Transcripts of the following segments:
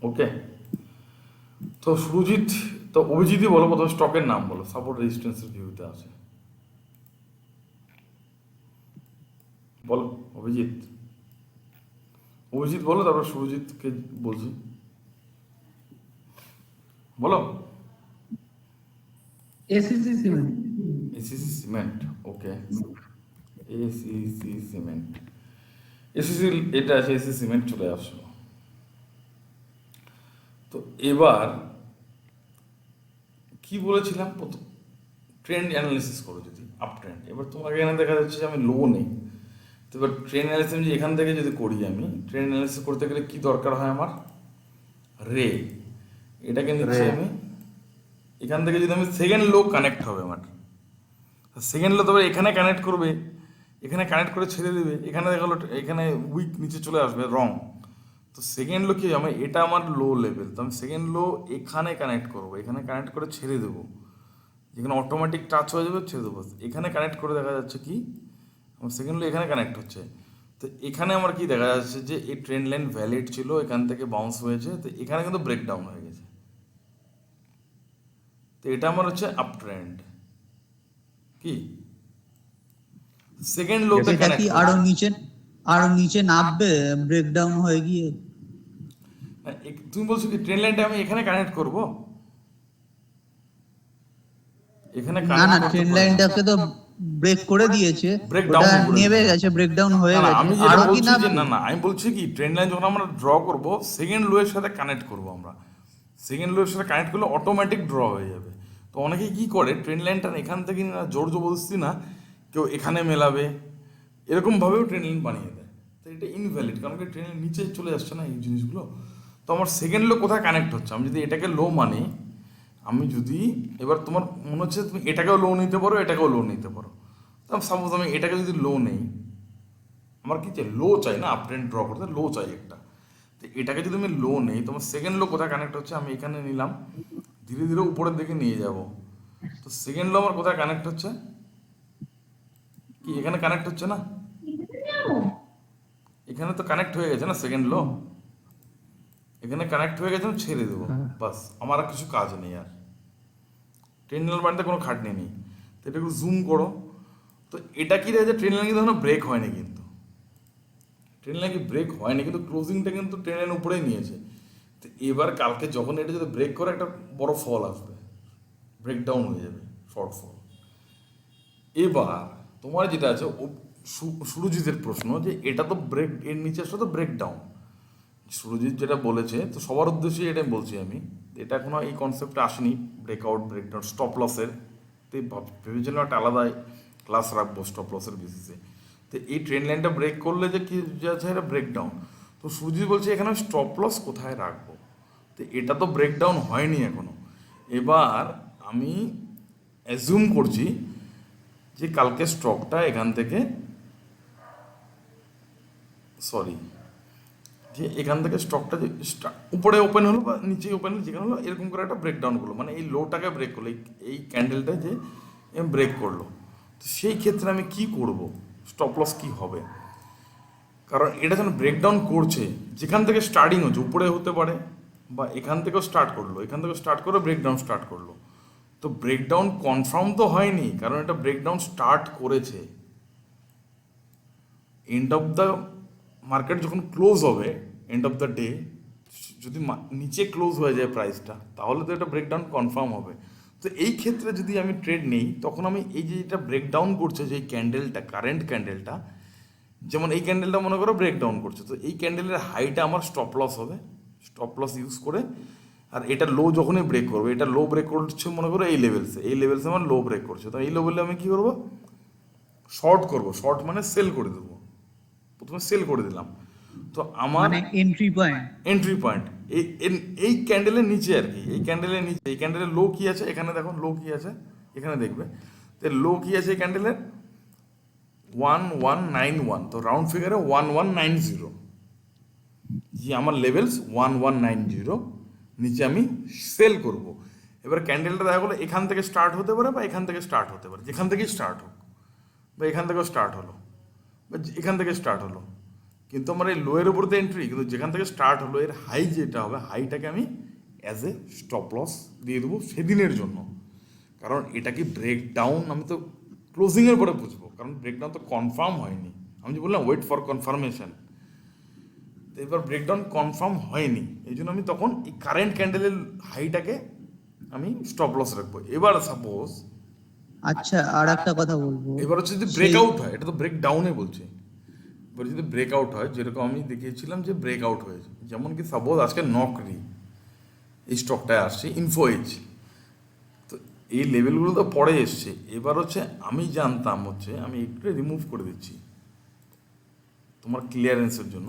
ওকে, তো সুরজিৎ, তো অভিজিৎই বলো, প্রথমে স্টকের নাম বলো, সাপোর্ট রেজিস্ট্যান্সের ভিউতে আছে, বলো। অভিজিৎ, অভিজিৎ বলো, তারপর সুরজিৎকে বলছি, বলো। ACC cement. ACC cement, okay. ACC cement, ACC, এটা আছে, এসিসি সিমেন্ট চলে আসলো। তো এবার কি বলেছিলাম, প্রথম ট্রেন্ড অ্যানালিসিস করো যদি আপ ট্রেন্ড। এবার তোমাকে এখানে দেখা যাচ্ছে যে আমি লো নেই, তো এবার ট্রেন্ড অ্যানালিসিস যে এখান থেকে যদি করি, আমি ট্রেন্ড অ্যানালিসিস করতে গেলে কি দরকার হয় আমার, রে। এটাকে নিচ্ছি আমি, এখান থেকে যদি আমি সেকেন্ড লো কানেক্ট হবে আমার, সেকেন্ড লো তবে এখানে কানেক্ট করবে, এখানে কানেক্ট করে ছেড়ে দেবে, এখানে দেখালো এখানে উইক নিচে চলে আসবে, রং। তো সেকেন্ড লো কি হবে, এটা আমার লো লেভেল, তো আমি সেকেন্ড লো এখানে কানেক্ট করবো, এখানে কানেক্ট করে ছেড়ে দেবো, যেখানে অটোমেটিক টাচ হয়ে যাবে ছেড়ে দেবো। এখানে কানেক্ট করে দেখা যাচ্ছে কি আমার সেকেন্ড লো এখানে কানেক্ট হচ্ছে, তো এখানে আমার কি দেখা যাচ্ছে যে এই ট্রেন্ড লাইন ভ্যালিড ছিল, এখান থেকে বাউন্স হয়েছে, তো এখানে কিন্তু ব্রেকডাউন হয়ে গেছে। তো এটা আমার হচ্ছে আপ ট্রেন্ড, কি সেকেন্ড লোতে এটা কি কানেক্ট করবে। আরো নিচে নামবে ব্রেকডাউন হয়ে গিয়ে? তুমি বলছো কি ট্রেন লাইনটা আমি এখানে কানেক্ট করব, এখানে না কানেক্ট না, করতে ট্রেন পারি না, লাইনটাকে তো ব্রেক করে দিয়েছে, ব্রেক ওটা ডাউন করে নেমে দিয়েছে। গেছে, ব্রেকডাউন হয়ে না না, গেছে, আমি যেটা আরো কি বলছি যে, নামবে? না না, আমি বলছি কি ট্রেন লাইন যখন আমরা ড্র করব, সেকেন্ড লো এর সাথে কানেক্ট করব আমরা, সেকেন্ড লো এর সাথে কানেক্ট করলে অটোমেটিক ড্র হয়ে যাবে। তো অনেকে কি করে ট্রেন লাইনটা এখান থেকে না, জোর জবরদস্তি না, কেউ এখানে মেলাবে, এরকমভাবেও ট্রেন লাইন বানিয়ে দেয়। তো এটা ইনভ্যালিড, কারণ কি ট্রেনের নিচে চলে আসছে না এই জিনিসগুলো। তো আমার সেকেন্ড লো কোথায় কানেক্ট হচ্ছে, আমি যদি এটাকে লো মানি, আমি যদি, এবার তোমার মনে হচ্ছে তুমি এটাকেও লো নিতে পারো, এটাকেও লো নিতে পারো। তো সাপোজ আমি এটাকে যদি লো নেই, আমার কি চাই, লো চাই না, আপ ট্রেন্ড ড্র করতে লো চাই একটা। তো এটাকে যদি আমি লো নেই, তোমার সেকেন্ড লো কোথায় কানেক্ট হচ্ছে, আমি এখানে নিলাম, ধীরে ধীরে উপরের দিকে নিয়ে যাব। তো সেকেন্ড লো আমার কোথায় কানেক্ট হচ্ছে, কি এখানে কানেক্ট হচ্ছে না, এখানে তো কানেক্ট হয়ে গেছে না সেকেন্ড লো, এখানে কানেক্ট হয়ে গেছে, আমি ছেড়ে দেবো, বাস, আমার আর কিছু কাজ নেই আর, ট্রেন লাইন বাড়িতে কোনো খাটনি নেই। তো এটা একটু জুম করো, তো এটা কি রয়েছে, ট্রেন লাইন কিন্তু এখনো ব্রেক হয়নি, কিন্তু ট্রেন লাইন কি ব্রেক হয়নি, কিন্তু ক্লোজিংটা কিন্তু ট্রেন লাইন উপরেই নিয়েছে। তো এবার কালকে যখন এটা যদি ব্রেক করে, একটা বড় ফল আসবে, ব্রেকডাউন হয়ে যাবে, শর্ট ফল। এবার তোমার যেটা আছে, সুরজিতের প্রশ্ন যে এটা তো ব্রেক, এর নিচে আসলে তো ব্রেকডাউন, সুরজিৎ যেটা বলেছে, তো সবার উদ্দেশ্যে এটাই বলছি আমি, এটা এখনো এই কনসেপ্টে আসেনি, ব্রেকআউট ব্রেকডাউন স্টপ লসের। তো ভেবেছিলাম একটা আলাদা ক্লাস রাখবো স্টপ লসের বেসিসে। তো এই ট্রেন লাইনটা ব্রেক করলে যে কি যে আছে, এটা ব্রেকডাউন। তো সুরজিৎ বলছে এখানে স্টপ লস কোথায় রাখবো, তো এটা তো ব্রেকডাউন হয়নি এখনো। এবার আমি অ্যাজিউম করছি যে কালকে স্টকটা এখান থেকে, সরি, যে এখান থেকে স্টকটা যে উপরে ওপেন হলো বা নিচে ওপেন হলো, যেখানে হলো এরকম করে একটা ব্রেকডাউন করলো, মানে এই লোটাকে ব্রেক করলো, এই ক্যান্ডেলটা যে ব্রেক করলো। তো সেই ক্ষেত্রে আমি কি করব, স্টপ লস কি হবে, কারণ এটা যেন ব্রেকডাউন করছে, যেখান থেকে স্টার্টিং হচ্ছে উপরে হতে পারে, বা এখান থেকেও স্টার্ট করলো, এখান থেকে স্টার্ট করে ব্রেকডাউন স্টার্ট করলো। তো ব্রেকডাউন কনফার্ম তো হয়নি, কারণ এটা ব্রেকডাউন স্টার্ট করেছে। এন্ড অফ দ্য মার্কেট যখন ক্লোজ হবে, এন্ড অফ দ্য ডে, যদি নিচে ক্লোজ হয়ে যায় প্রাইসটা, তাহলে তো এটা ব্রেকডাউন কনফার্ম হবে। তো এই ক্ষেত্রে যদি আমি ট্রেড নেই, তখন আমি এই যে এটা ব্রেকডাউন করছে, যে ক্যান্ডেলটা, কারেন্ট ক্যান্ডেলটা, যেমন এই ক্যান্ডেলটা মনে করো ব্রেকডাউন করছে, তো এই ক্যান্ডেলের হাইটা আমার স্টপ লস হবে, স্টপ লস ইউজ করে। আর এটা লো যখনই ব্রেক করবে, এটা লো ব্রেক করছে মনে করো এই লেভেলসে, এই লেভেলসে আমার লো ব্রেক করছে, তো এই লেভেলে আমি কী করবো, শর্ট করবো, শর্ট মানে সেল করে দেবো, প্রথমে সেল করে দিলাম। তো আমার মানে এন্ট্রি পয়েন্ট। এন্ট্রি পয়েন্ট এই এই ক্যান্ডেলের নিচে আর কি, এই ক্যান্ডেলের নিচে, এই ক্যান্ডেলের লো কি আছে, এখানে দেখো লো কি আছে, এখানে দেখবে, তো লো কি আছে এই ক্যান্ডেলের, 1191, তো রাউন্ড ফিগারে 1190, যে আমার লেভেলস 1190, নিচে আমি সেল করব। এবার ক্যান্ডেলটা দেখা গেলো এখান থেকে স্টার্ট হতে পারে, বা এখান থেকে স্টার্ট হতে পারে, যেখান থেকেই স্টার্ট হোক, বা এখান থেকেও স্টার্ট হলো, বা এখান থেকে স্টার্ট হলো, কিন্তু আমার এই লোয়ের উপরে তো এন্ট্রি, কিন্তু যেখান থেকে স্টার্ট হলো এর হাই যেটা হবে, হাইটাকে আমি অ্যাজ এ স্টপ লস দিয়ে দেবো সেদিনের জন্য। কারণ এটা কি ব্রেকডাউন আমি তো ক্লোজিংয়ের পরে বুঝবো, কারণ ব্রেকডাউন তো কনফার্ম হয়নি। আমি যে বললাম ওয়েট ফর কনফার্মেশন, তো এবার ব্রেকডাউন কনফার্ম হয়নি, এই জন্য আমি তখন এই কারেন্ট ক্যান্ডেলের হাইটাকে আমি স্টপ লস রাখবো। এবার সাপোজ আচ্ছা, আর একটা কথা বলবো, এবার হচ্ছে যদি ব্রেকআউট হয়, এটা তো ব্রেক ডাউনে বলছে, এবার যদি ব্রেকআউট হয় যেরকম আমি দেখিয়েছিলাম যে ব্রেকআউট হয়েছে, যেমন কি সাপোজ আজকে নকরি এই স্টকটায় আসছে ইনফোএজ, তো এই লেভেলগুলো তো পরে এসছে। এবার হচ্ছে আমি জানতাম হচ্ছে, আমি একটু রিমুভ করে দিচ্ছি তোমার ক্লিয়ারেন্সের জন্য।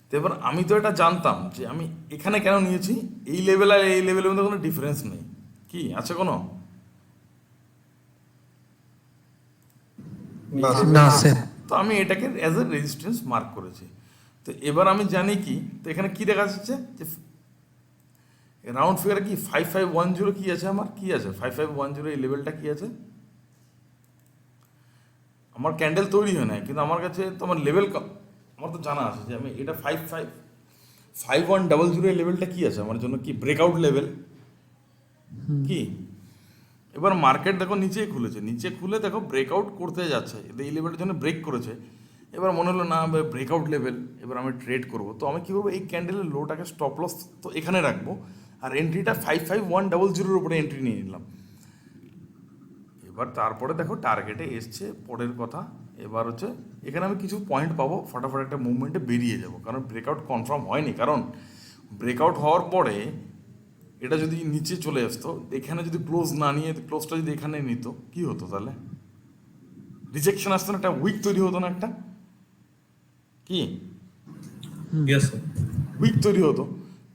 তো এবার আমি তো এটা জানতাম যে আমি এখানে কেন নিয়েছি, এই লেভেল আর এই লেভেলের মধ্যে কোনো ডিফারেন্স নেই, কি আছে কোনো? না স্যার। তো আমি এটাকে অ্যাজ এ রেজিস্ট্যান্স মার্ক করেছি। তো এবার আমি জানি কি, তো এখানে কি দেখা যাচ্ছে যে রাউন্ড ফিগারে কি 5510 কি আছে, আমার কি আছে 5510, এই লেভেলটা কি আছে, আমার ক্যান্ডেল তৈরি হয় না, কিন্তু আমার কাছে তোমার লেভেল আমার তো জানা আছে যে আমি এটা 5100 এই লেভেলটা কি আছে আমার জন্য, কি ব্রেকআউট লেভেল কি। এবার মার্কেট দেখো নিচেই খুলেছে, নিচে খুলে দেখো ব্রেকআউট করতে যাচ্ছে, এই লেভেলের জন্য ব্রেক করেছে। এবার মনে হলো না ব্রেকআউট লেভেল, এবার আমি ট্রেড করব। তো আমি কী করবো, এই ক্যান্ডেলের লোটাকে স্টপ লস তো এখানে রাখবো, আর এন্ট্রিটা 5510 উপরে এন্ট্রি নিয়ে নিলাম। এবার তারপরে দেখো টার্গেটে এসছে পরের কথা, এবার হচ্ছে এখানে আমি কিছু পয়েন্ট পাবো, ফটাফট একটা মুভমেন্টে বেরিয়ে যাব, কারণ ব্রেকআউট কনফার্ম হয়নি। কারণ ব্রেকআউট হওয়ার পরে এটা যদি নিচে চলে আসতো, এখানে যদি ক্লোজ না নিয়ে ক্লোজটা যদি এখানে নিত, কি হতো তাহলে? রিজেকশন আসতো না, একটা উইক তৈরি হতো না, একটা কি উইক তৈরি হতো,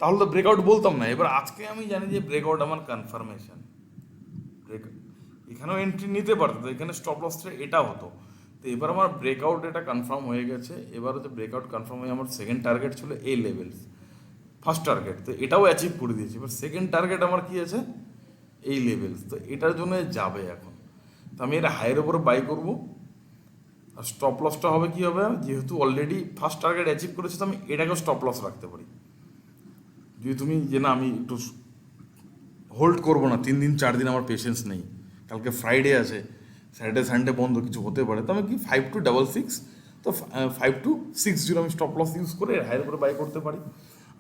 তাহলে তো ব্রেকআউট বলতাম না। এবার আজকে আমি জানি যে ব্রেকআউট আমার কনফার্মেশন, এখানেও এন্ট্রি নিতে পারতো, তো এখানে স্টপ লসটা এটা হতো। তো এবার আমার ব্রেকআউট এটা কনফার্ম হয়ে গেছে। এবার হচ্ছে ব্রেকআউট কনফার্ম হয়ে আমার সেকেন্ড টার্গেট ছিল এই লেভেলস, ফার্স্ট টার্গেট তো এটাও অ্যাচিভ করে দিয়েছি। এবার সেকেন্ড টার্গেট আমার কি আছে, এই লেভেলস, তো এটার জন্য যাবে এখন। তো আমি এটা হাইয়ের উপরে বাই করবো, আর স্টপ লসটা হবে কি হবে, যেহেতু অলরেডি ফার্স্ট টার্গেট অ্যাচিভ করেছি, তো আমি এটাকেও স্টপ লস রাখতে পারি। যদি তুমি যে না আমি একটু হোল্ড করবো না, 3 দিন 4 দিন আমার পেশেন্স নেই, কালকে ফ্রাইডে আছে, স্যাটারডে সানডে বন্ধ, কিছু হতে পারে, তো আমি কি 5266, তো 5260 আমি স্টপ লস ইউজ করে হাইয়ের উপরে বাই করতে পারি।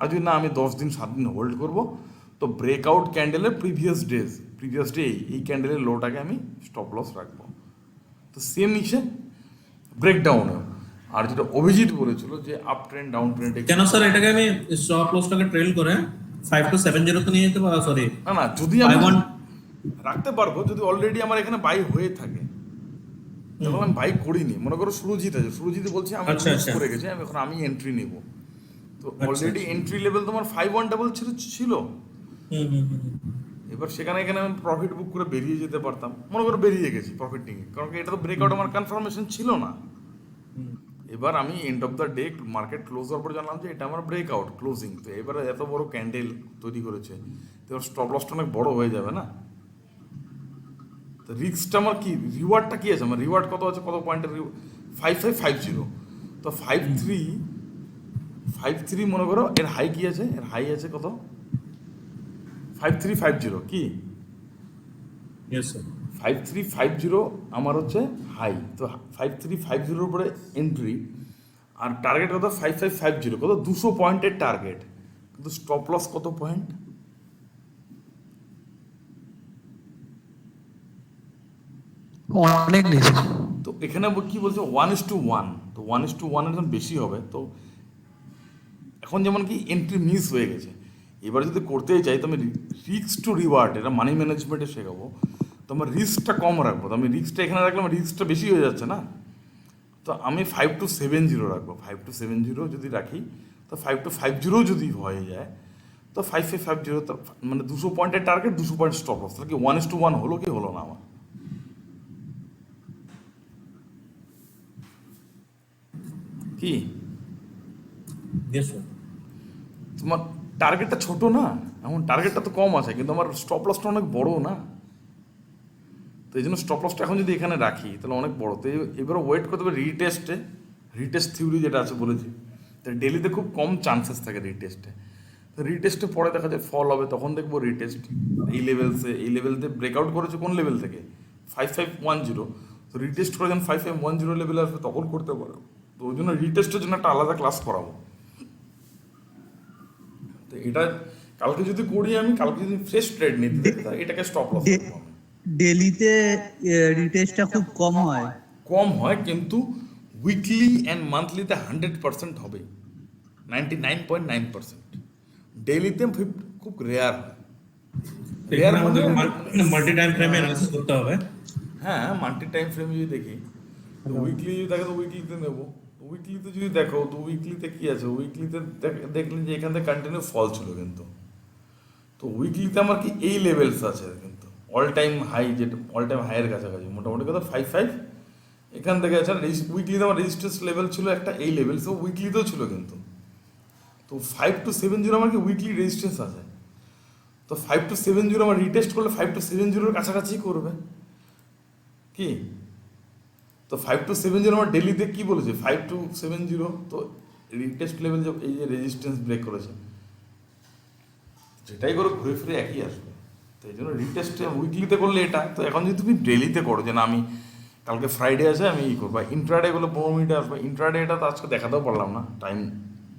আর যদি না আমি 10 দিন 7 দিন হোল্ড করবো, তো ব্রেকআউট ক্যান্ডেলের প্রিভিয়াস ডে এই ক্যান্ডেলের লোটাকে আমি স্টপ লস রাখবো। তো সেম ইসে ব্রেকডাউনে। আর যেটা অভিজিৎ বলেছিল যে আপ ট্রেন্ড ডাউন ট্রেন্ডে, কেন স্যার এটাকে আমি স্টপ লসটাকে ট্রেল করে 5270 তে নিয়ে যেতে পারবো? সরি, না না, যদি আমি রাখতে পারবো, যদি অলরেডি আমার এখানে বাই হয়ে থাকে, যখন আমি বাই করিনি, মনে করো সুরজিৎ আছে, সুরজিৎ বলছে আমি আচ্ছা, ইউজ আচ্ছা। করে গেছি, এখন আমি এন্ট্রি নেব, তো আচ্ছা, অলরেডি আচ্ছা। এন্ট্রি লেভেল তোমার 5100 ছিল। এবার সেখানে এখানে আমি প্রফিট বুক করে বেরিয়ে যেতে পারতাম, মনে করো বেরিয়ে গেছি প্রফিট নিয়ে, কারণ কি এটা তো ব্রেকআউট আমার কনফার্মেশন ছিল না। এবার আমি end of the day market close হওয়ার পর জানলাম যে এটা আমার ব্রেকআউট ক্লোজিং, তো এবারে এত বড় ক্যান্ডেল তৈরি করেছে, তো এবার স্টপ লসটা অনেক বড় হয়ে যাবে না। তো রিস্কটা আমার কি, রিওয়ার্ডটা কি আছে আমার, রিওয়ার্ড কত আছে, কত পয়েন্টের 5550, তো 53 মনে করো এর হাই কি আছে, এর হাই আছে কত 5350 কি 5350 আমার হচ্ছে হাই, তো 5350 উপরে এন্ট্রি, আর টার্গেট কত 5550, কত 200 পয়েন্টের টার্গেট, কিন্তু স্টপ লস কত পয়েন্ট, অনেক নিচে। তো এখানে কি বলছে 1:1, তো 1:1 এর যখন বেশি হবে, তো এখন যেমন কি এন্ট্রি মিস হয়ে গেছে, এবার যদি করতেই চাই তো আমি রিস্ক টু রিওয়ার্ড, এটা মানি ম্যানেজমেন্টে শেখাবো, তো আমার রিস্কটা কম রাখবো, তো আমি রিস্কটা এখানে রাখলে আমার রিস্কটা বেশি হয়ে যাচ্ছে না, তো আমি 5270 রাখবো। 5270 যদি রাখি, তো 5250 যদি হয়ে যায়, তো 5550, তো মানে 200 পয়েন্টের টার্গেট, 200 পয়েন্ট স্টপ লস, তাহলে কি 1:1 হলো কি হলো না আমার? কি তোমার টার্গেটটা ছোট না, এমন টার্গেটটা তো কম আছে, কিন্তু আমার স্টপ লসটা অনেক বড় না, তো এই জন্য স্টপ লসটা এখন যদি এখানে রাখি তাহলে অনেক বড়। তো এবারে ওয়েট করতে হবে রিটেস্টে, রিটেস্ট থিওরি যেটা আছে বলেছি, তো ডেলিতে খুব কম চান্সেস থাকে রিটেস্টে। তো রিটেস্টে পরে দেখা যায় ফল হবে, তখন দেখবো রিটেস্ট এই লেভেলতে ব্রেকআউট করেছে কোন লেভেল থেকে, 5510। তো রিটেস্ট করে যখন 5510 লেভেলে আসবে তখন করতে পারো। তো ওই জন্য রিটেস্টের জন্য একটা আলাদা ক্লাস করাবো। তো এটা কালকে যদি করি আমি, কালকে যদি ফ্রেশ ট্রেড নিতে থাকি, তাহলে এটাকে স্টপ লস করবো আমি। ডেলিতে রিটেস্টটা খুব কম হয়। কম হয়, কিন্তু উইকলি অ্যান্ড মান্থলিতে 100% হবে, 99.9%। ডেইলিতে খুব রেয়ার হয়। রেয়ার এখানে মানে আমাদের মাল্টি টাইম ফ্রেমে অ্যানালাইসিস করতে হবে। হ্যাঁ, মাল্টি টাইম ফ্রেম যদি দেখি, তো উইকলি যদি দেখো তো উইকলিতে নেবো। উইকলিতে যদি দেখো তো উইকলিতে কি আছে, উইকলিতে দেখলেন যে এখান থেকে কন্টিনিউ ফল ছিল, কিন্তু তো উইকলিতে আমার কি এই লেভেলস আছে, কিন্তু অল টাইম হাই, যেটা অল টাইম হাইয়ের কাছাকাছি মোটামুটি কথা 55 এখান থেকে আছে। উইকলিতে আমার রেজিস্ট্যান্স লেভেল ছিল একটা এই লেভেল, সো উইকলিতেও ছিল, কিন্তু তো 5270 আমার কি উইকলি রেজিস্ট্যান্স আছে। তো 5270 আমার রিটেস্ট করলে 5270 কাছাকাছি করবে কি। তো 5270 আমার ডেলিতে কি বলেছে, 5270, তো রিটেস্ট লেভেল যে এই যে রেজিস্ট্যান্স ব্রেক করেছে, যেটাই করো ঘুরে ফিরে একই আসবে। তো এই জন্য রিটেস্টে উইকলিতে করলে এটা। তো এখন যদি তুমি ডেলিতে করো, যে না আমি কালকে ফ্রাইডে আছে আমি ই করবো, ইন্ট্রাডে গুলো 15 মিনিটে আসবে, ইন্ট্রাডে এটা তো আজকে দেখাতেও পারলাম না, টাইম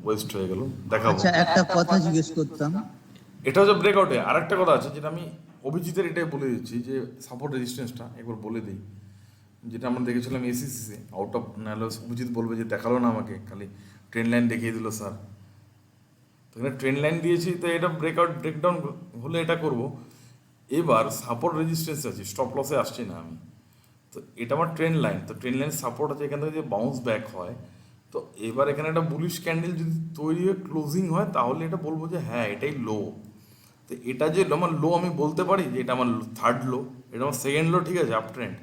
ওয়েস্ট হয়ে গেল, দেখাবো। আচ্ছা, একটা কথা জিজ্ঞেস করতাম। এটা হচ্ছে ব্রেকআউটে। আর একটা কথা আছে যেটা আমি অভিজিতের এটাই বলে দিচ্ছি, যে সাপোর্ট রেজিস্ট্যান্সটা একবার বলে দিই, যেটা আমরা দেখেছিলাম এসিসিসে আউট অফ, নাহলে অভিজিৎ বলবে যে দেখালো না আমাকে, খালি ট্রেন লাইন দেখিয়ে দিল স্যার। তো এখানে ট্রেন লাইন দিয়েছি, তো এটা ব্রেকআউট ব্রেকডাউন হলে এটা করব। এবার সাপোর্ট রেজিস্ট্যান্স আছে, স্টপ লসে আসছি না আমি। তো এটা আমার ট্রেন লাইন, তো ট্রেন লাইন সাপোর্ট আছে, এখান থেকে যে বাউন্স ব্যাক হয়, তো এবার এখানে একটা বুলিশ ক্যান্ডেল যদি তৈরি হয়ে ক্লোজিং হয়, তাহলে এটা বলবো যে হ্যাঁ এটাই লো। তো এটা যে আমার লো, আমি বলতে পারি যে এটা আমার থার্ড লো, এটা আমার সেকেন্ড লো, ঠিক আছে, আপ ট্রেন্ড।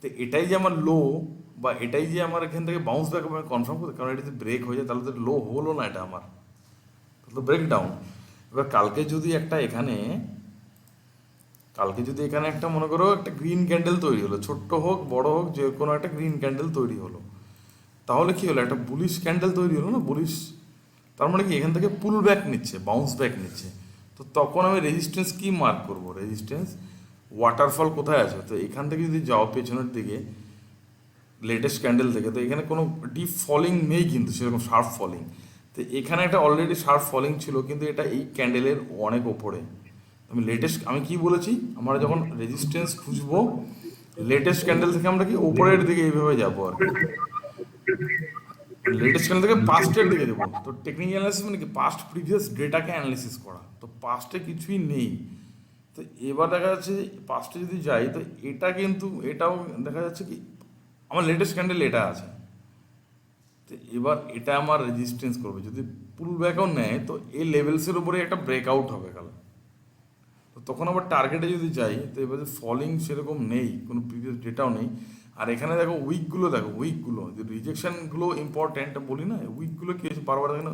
তো এটাই যে আমার লো, বা এটাই যে আমার এখান থেকে বাউন্স ব্যাক হবে, আমি কনফার্ম করতে, কারণ এটা যদি ব্রেক হয়ে যায় তাহলে তো লো হলো না, এটা আমার তো ব্রেক ডাউন। এবার কালকে যদি একটা এখানে, কালকে যদি এখানে একটা মনে করো একটা গ্রিন ক্যান্ডেল তৈরি হলো, ছোট্ট হোক বড় হোক, যে কোনো একটা গ্রিন ক্যান্ডেল তৈরি হলো, তাহলে কি হলো, একটা বুলিশ ক্যান্ডেল তৈরি হলো না, বুলিশ, তার মানে কি এখান থেকে পুল ব্যাক নিচ্ছে, বাউন্স ব্যাক নিচ্ছে। তো তখন আমি রেজিস্ট্যান্স কি মার্ক করব, রেজিস্ট্যান্স ওয়াটারফল কোথায় আছে, তো এখান থেকে যদি যাও পেছনের দিকে লেটেস্ট ক্যান্ডেল থেকে, তো এখানে কোনো ডিপ ফলিং নেই, কিন্তু সেরকম শার্প ফলিং। তো এখানে একটা অলরেডি শার্প ফলিং ছিল, কিন্তু এটা এই ক্যান্ডেলের অনেক ওপরে। আমি লেটেস্ট, আমি কি বলেছি, আমরা যখন রেজিস্ট্যান্স খুঁজবো লেটেস্ট ক্যান্ডেল থেকে আমরা কি ওপরের দিকে এইভাবে যাবো আর কি, লেটেস্ট ক্যান্ডেল থেকে পাস্টের দিকে যাবো। তো টেকনিক্যাল অ্যানালিসিস মানে কি, পাস্ট প্রিভিয়াস ডেটাকে অ্যানালিসিস করা, তো পাস্টে কিছুই নেই। তো এবার দেখা যাচ্ছে পাস্টে যদি যাই, তো এটা কিন্তু এটাও দেখা যাচ্ছে কি আমার লেটেস্ট ক্যান্ডেল এটা আছে। তো এবার এটা আমার রেজিস্ট্যান্স করবে, যদি পুল ব্যাকও নেয় তো এই লেভেলসের উপরে একটা ব্রেকআউট হবে কাল। তো তখন আবার টার্গেটে যদি যাই, তো এবার ফলিং সেরকম নেই, কোনো প্রিভিয়াস ডেটাও নেই। আর এখানে দেখো উইকগুলো, দেখো উইকগুলো, যে রিজেকশনগুলো ইম্পর্টেন্ট বলি না, উইকগুলো কি হচ্ছে বারবার দেখেন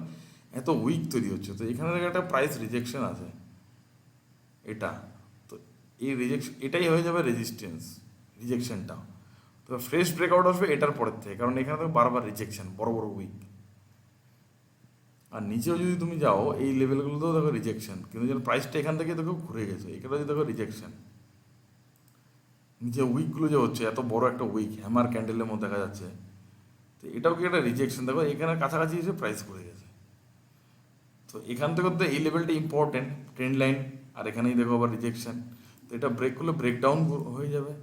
এত উইক তৈরি হচ্ছে। তো এখানে দেখো একটা প্রাইস রিজেকশন আছে এটা, তো এই রিজেকশন এটাই হয়ে যাবে রেজিস্ট্যান্স, রিজেকশনটা। তো ফ্রেশ ব্রেকআউট আসবে এটার পরের থেকে, কারণ এখানে তো বারবার রিজেকশন, বড় বড় উইক। আর নিচেও যদি তুমি যাও এই লেভেলগুলোতেও দেখো রিজেকশন, কিন্তু যেন প্রাইসটা এখান থেকে দেখো ঘুরে গেছে, এখানে যদি দেখো রিজেকশন, নিচে উইকগুলো যে হচ্ছে এত বড় একটা উইক হ্যামার ক্যান্ডেলের মধ্যে দেখা যাচ্ছে, তো এটাও কি একটা রিজেকশন, দেখো এখানে কাছাকাছি এসে প্রাইস ঘুরে গেছে। তো এখান থেকে তো এই লেভেলটা ইম্পর্টেন্ট, ট্রেন্ড লাইন, আর এখানেই দেখো আবার রিজেকশন। তো এটা ব্রেক করলে ব্রেকডাউন হয়ে যাবে।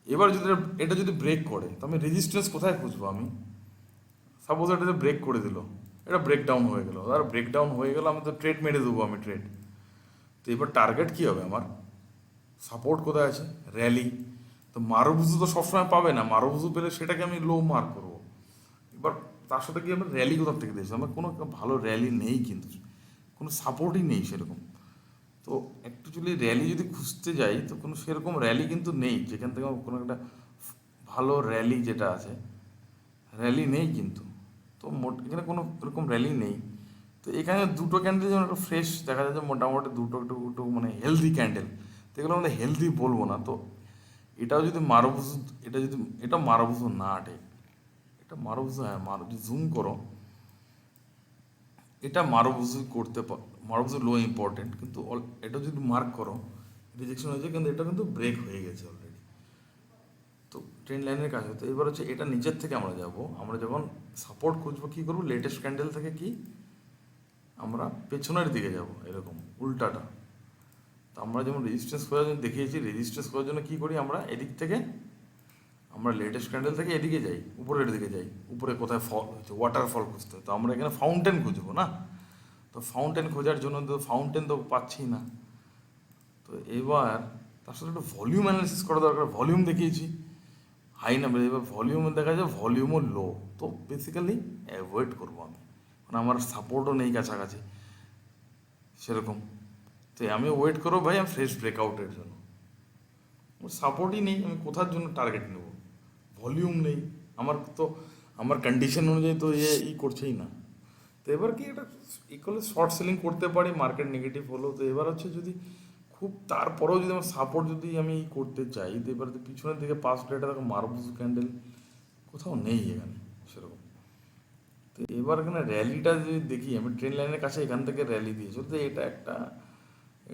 এবার যদি এটা যদি ব্রেক করে, তো আমি রেজিস্ট্যান্স কোথায় খুঁজবো আমি, সাপোজ এটা যে ব্রেক করে দিল, এটা ব্রেকডাউন হয়ে গেল, আর ব্রেকডাউন হয়ে গেল, আমি তো ট্রেড মেরে দেবো আমি ট্রেড। তো এবার টার্গেট কী হবে আমার, সাপোর্ট কোথায় আছে, র্যালি। তো মারুবুজু তো সবসময় পাবে না, মারুবুজু পেলে সেটাকে আমি লো মার্ক করবো। এবার তার সাথে কি আমরা র্যালি কোথার থেকে দিয়েছি, আমার কোনো ভালো র্যালি নেই, কিন্তু কোনো সাপোর্টই নেই সেরকম। তো অ্যাকচুয়ালি র্যালি যদি খুঁজতে যাই, তো কোনো সেরকম র্যালি কিন্তু নেই যেখান থেকে আমার কোনো একটা ভালো র্যালি যেটা আছে, র্যালি নেই কিন্তু। তো এখানে কোনো এরকম র্যালি নেই। তো এখানে দুটো ক্যান্ডেল যেমন একটা ফ্রেশ দেখা যাচ্ছে, মোটামুটি দুটো একটু একটু মানে হেলদি ক্যান্ডেল, তো এগুলো আমাদের হেলদি বলবো না। তো এটাও যদি মারবুজু, এটা যদি এটা মারবুজু না আটে, এটা এটা মারুফ, হ্যাঁ মারুফ জুম করো, এটা মারুফ করতে মারুফ লো ইম্পর্টেন্ট, কিন্তু এটা যদি মার্ক করো রিজেকশন হয়েছে, কিন্তু এটা কিন্তু ব্রেক হয়ে গেছে অলরেডি। তো ট্রেন্ড লাইনের কাজ হতো। এবার হচ্ছে এটা নিচের থেকে আমরা যাব, আমরা যখন সাপোর্ট খুঁজবো কী করবো, লেটেস্ট ক্যান্ডেল থেকে কি আমরা পেছনের দিকে যাব, এরকম উল্টাটা। তো আমরা যেমন রেজিস্ট্যান্স খোঁজার জন্য দেখিয়েছি, রেজিস্ট্যান্স খোঁজার জন্য কী করি আমরা, এদিক থেকে আমরা লেটেস্ট ক্যান্ডেল থেকে এদিকে যাই, উপরের দিকে যাই, উপরে কোথায় ফল হচ্ছে, ওয়াটারফল খুঁজতে হয়। তো আমরা এখানে ফাউন্টেন খুঁজবো না, তো ফাউন্টেন খোঁজার জন্য তো ফাউন্টেন তো পাচ্ছি না। তো এবার তার সাথে একটু ভলিউম অ্যানালিসিস করা দরকার। ভলিউম দেখিয়েছি হাই নাম্বার, এবার ভলিউমে দেখা যায় ভলিউমও লো, তো বেসিক্যালি অ্যাভয়েড করবো আমি, মানে আমার সাপোর্টও নেই কাছাকাছি সেরকম। তো আমি ওয়েট করবো ভাই আমি ফ্রেশ ব্রেকআউটের জন্য, সাপোর্টই নেই, আমি কোথার জন্য টার্গেট নেব, ভলিউম নেই আমার, তো আমার কন্ডিশন অনুযায়ী তো করছেই না। তো এবার কি এটা করলে শর্ট সেলিং করতে পারি, মার্কেট নেগেটিভ হলো। তো এবার হচ্ছে যদি খুব তারপরেও যদি আমার সাপোর্ট যদি আমি করতে চাই, তো এবার পিছনের দিকে পাস্ট ডেটা দেখো মারুফ ক্যান্ডেল কোথাও নেই এখানে সেরকম। তো এবার এখানে র্যালিটা যদি দেখি, আমি ট্রেন লাইনের কাছে এখান থেকে র্যালি দিয়েছি, তো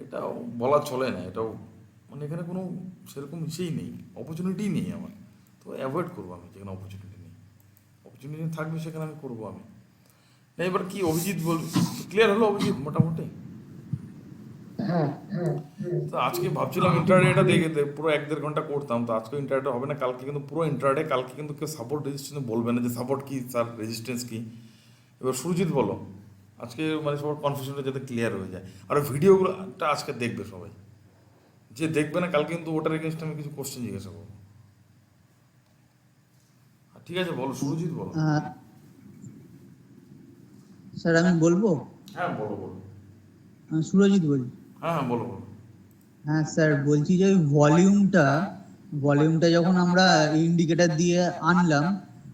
এটাও বলা চলে না, এটাও মানে এখানে কোনো সেরকম ইসেই নেই, অপরচুনিটিই নেই আমার। তো অ্যাভয়েড করবো আমি, যেখানে অপরচুনিটি নেই, অপরচুনিটি থাকবে সেখানে আমি করবো আমি। না এবার কি অভিজিৎ বল, ক্লিয়ার হলো অভিজিৎ মোটামুটি? তো আজকে ভাবছিলাম ইন্টারডেটা দেখে পুরো 1-1.5 ঘন্টা করতাম, তো আজকে ইন্টারডে হবে না, কালকে কিন্তু পুরো ইন্টারডে, কালকে কিন্তু কেউ সাপোর্ট রেজিস্ট্যান্স বলবে না যে সাপোর্ট কি স্যার রেজিস্ট্যান্স কি। এবার সুরজিৎ বলো, আজকে মানে সবার কনফিউশনটা যাতে ক্লিয়ার হয়ে যায়। আর ভিডিওগুলোটা আজকে দেখবে সবাই, যে দেখবে না কালকে কিন্তু ওটার এগেনস্টে আমি কিছু কোশ্চেন জিজ্ঞাসা করবো। ঠিক আছে বলো সুরজিৎ বলো। স্যার আমি বলবো? হ্যাঁ বলো বলো। সুরজিৎ বলি। হ্যাঁ হ্যাঁ বলো বলো। হ্যাঁ স্যার, বলছি যে ভলিউমটা যখন আমরা ইন্ডিকেটর দিয়ে আনলাম,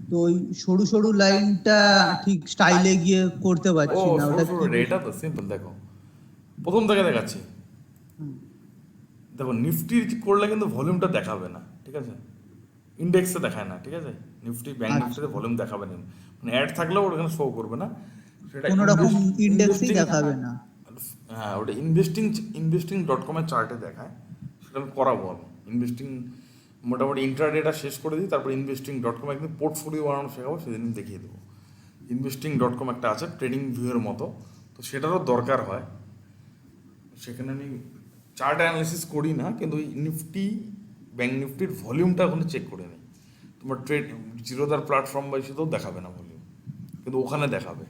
তো ওই সরু সরু লাইনটা ঠিক স্টাইলে গিয়ে করতে ও পারছি না, ওটা সরু সরু, এটা তো সিম্পল, দেখো প্রথম থেকে দেখাচ্ছি। দেখো নিফটি করলে কিন্তু ভলিউমটা দেখাবে না, ঠিক আছে, ইন্ডেক্সে দেখায় না, ঠিক আছে, নিফটি ব্যাংক নিফটিতে ভলিউম দেখাবে না, মানে অ্যাড থাকলেও ওখানে শো করবে না, সেটা কোনো রকম ইন্ডেক্সই দেখাবে না। হ্যাঁ ওটা investing.com এর চার্টে দেখায়, সেটা আমি করাবো আমি। মোটামুটি ইন্ট্রাডেটা শেষ করে দিই, তারপর investing.com একদিন পোর্টফোলিও বানানো শেখাবো, সেদিন দেখিয়ে দেবো। investing.com একটা আছে ট্রেডিং ভিউয়ের মতো, তো সেটারও দরকার হয়, সেখানে আমি চার্ট অ্যানালিসিস করি না, কিন্তু ওই নিফটি ব্যাংক নিফটির ভলিউমটা ওখানে চেক করে নিই। তোমার জিরোদার প্ল্যাটফর্ম বা সেটাও দেখাবে না ভলিউম, কিন্তু ওখানে দেখাবে,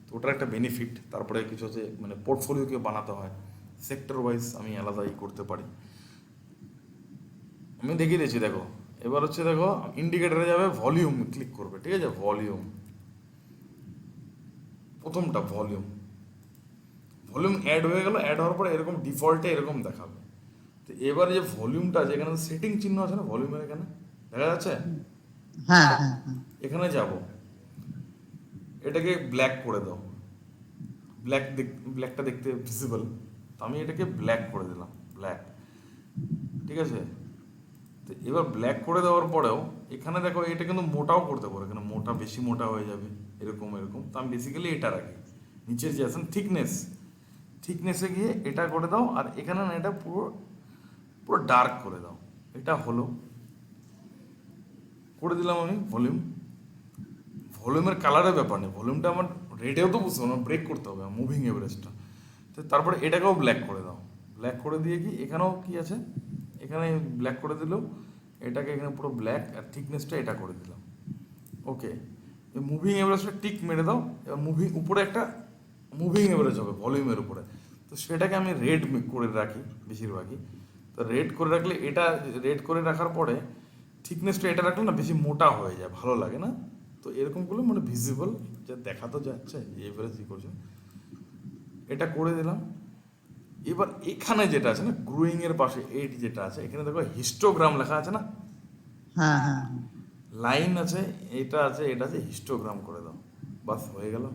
তো ওটার একটা বেনিফিট। তারপরে কিছু হচ্ছে মানে পোর্টফোলিওকে বানাতে হয় সেক্টর ওয়াইজ, আমি আলাদাই করতে পারি, আমি দেখিয়ে দিয়েছি। দেখো এবার হচ্ছে দেখো ইন্ডিকেটারে যাবে, ভলিউম ক্লিক করবে, ঠিক আছে, ভলিউম প্রথমটা ভলিউম অ্যাড হয়ে গেল, অ্যাড হওয়ার পরে এরকম ডিফল্টে এরকম দেখাবে। তো এবার যে ভলিউমটা আছে, এখানে সেটিং চিহ্ন আছে না ভলিউমের, এখানে দেখা যাচ্ছে, হ্যাঁ হ্যাঁ হ্যাঁ। এখানে যাব, এটাকে ব্ল্যাক করে দাও, ব্ল্যাকটা দেখতে ভিজিবল, তো আমি এটাকে ব্ল্যাক করে দিলাম, ব্ল্যাক, ঠিক আছে। তো এবার ব্ল্যাক করে দেওয়ার পরেও এখানে দেখো এটা কিন্তু মোটাও করতে পারো, এখানে মোটা বেশি মোটা হয়ে যাবে, এরকম এরকম। তো আমি বেসিক্যালি এটা রাখি, নিচের যে আছেন থিকনেসে গিয়ে এটা করে দাও, আর এখানে না এটা পুরো পুরো ডার্ক করে দাও, এটা হলো করে দিলাম আমি। ভলিউমের কালারের ব্যাপার নেই, ভলিউমটা আমার রেডেও তো বুঝতে হবে, ব্রেক করতে হবে মুভিং এভারেজটা। তো তারপরে এটাকেও ব্ল্যাক করে দাও, ব্ল্যাক করে দিয়ে কি এখানেও কি আছে, এখানে ব্ল্যাক করে দিলেও এটাকে এখানে পুরো ব্ল্যাক, আর থিকনেসটা এটা করে দিলাম, ওকে। মুভিং এভারেজটা টিক মেরে দাও, এবার উপরে একটা মুভিং এভারেজ হবে ভলিউমের উপরে, তো সেটাকে আমি রেড করে রাখি বেশিরভাগই। তো রেড করে রাখলে এটা রেড করে রাখার পরে থিকনেসটা এটা রাখলে না বেশি মোটা হয়ে যায়, ভালো লাগে না। তো এরকম করলে মানে ভিজিবল যে দেখা তো যাচ্ছে এভারেজ কী করছে, এটা করে দিলাম। এবার এখানে যেটা আছে না গ্রোয়িং এর পাশে এইট যেটা আছে, এখানে দেখো হিস্টোগ্রাম লেখা আছে না, হ্যাঁ হ্যাঁ লাইন আছে, এটা আছে, এটা আছে, হিস্টোগ্রাম করে দাও, বাস হয়ে গেল,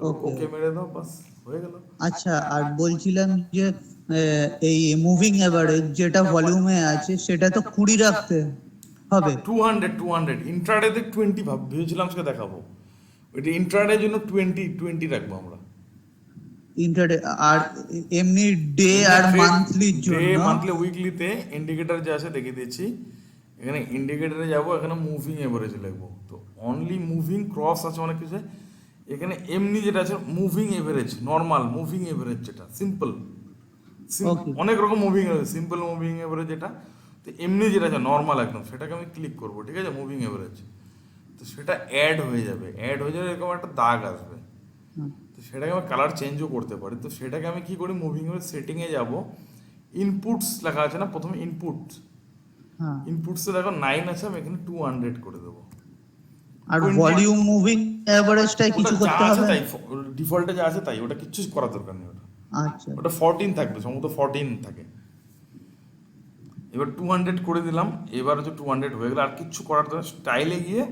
ওকে ওকে মেরে দাও, বাস হয়ে গেল। আচ্ছা, আর বলছিলাম যে এই মুভিং এভারেজ যেটা ভলিউমে আছে সেটা তো 20 রাখতে। হবে 200 ইন্ট্রাডেতে 20 ভেবেছিলাম আজকে দেখাবো, ওইটা ইন্ট্রাডের জন্য 20 রাখবো আমরা। ইন্টারডে আর এমনি ডে আর মান্থলির ডে জন্য মান্থলি উইকলিতে ইন্ডিকেটর যে আছে দেখিয়ে দিচ্ছি। এখানে ইন্ডিকেটরে যাবো, এখানে মুভিং এভারেজ লিখবো, তো অনলি মুভিং ক্রস আছে অনেক কিছু। এখানে এমনি যেটা আছে moving average, normal moving average যেটা সিম্পল, Okay. অনেক রকম moving average, simple moving average যেটা, তো এমনি যেটা আছে নর্মাল একদম, সেটাকে আমি ক্লিক করবো, ঠিক আছে, মুভিং এভারেজ। তো সেটা অ্যাড হয়ে যাবে, অ্যাড হয়ে যাবে, এরকম একটা দাগ আসবে। হুম, তো সেটাকে আমি কালার চেঞ্জও করতে পারি। তো সেটাকে আমি কি করি, মুভিং এর সেটিংয়ে যাব, ইনপুটস লেখা আছে না, প্রথমে ইনপুটস, হ্যাঁ ইনপুটসে দেখো 9 আছে, আমি এখানে 200 করে দেবো। আর 20 ভলিউম মুভিং এভারেজটাই কিছু ওটা যা করতে আছে হবে? তাই, ডিফল্টে যা আছে তাই, ওটা কিচ্ছু করার দরকার নেই। আচ্ছা ওটা 14 থাকবে, সম্ভবত 14 থাকে। এবার 200 করে দিলাম, এবার হচ্ছে 200 হয়ে গেলে আর কিচ্ছু করার দরকার। স্টাইলে গিয়ে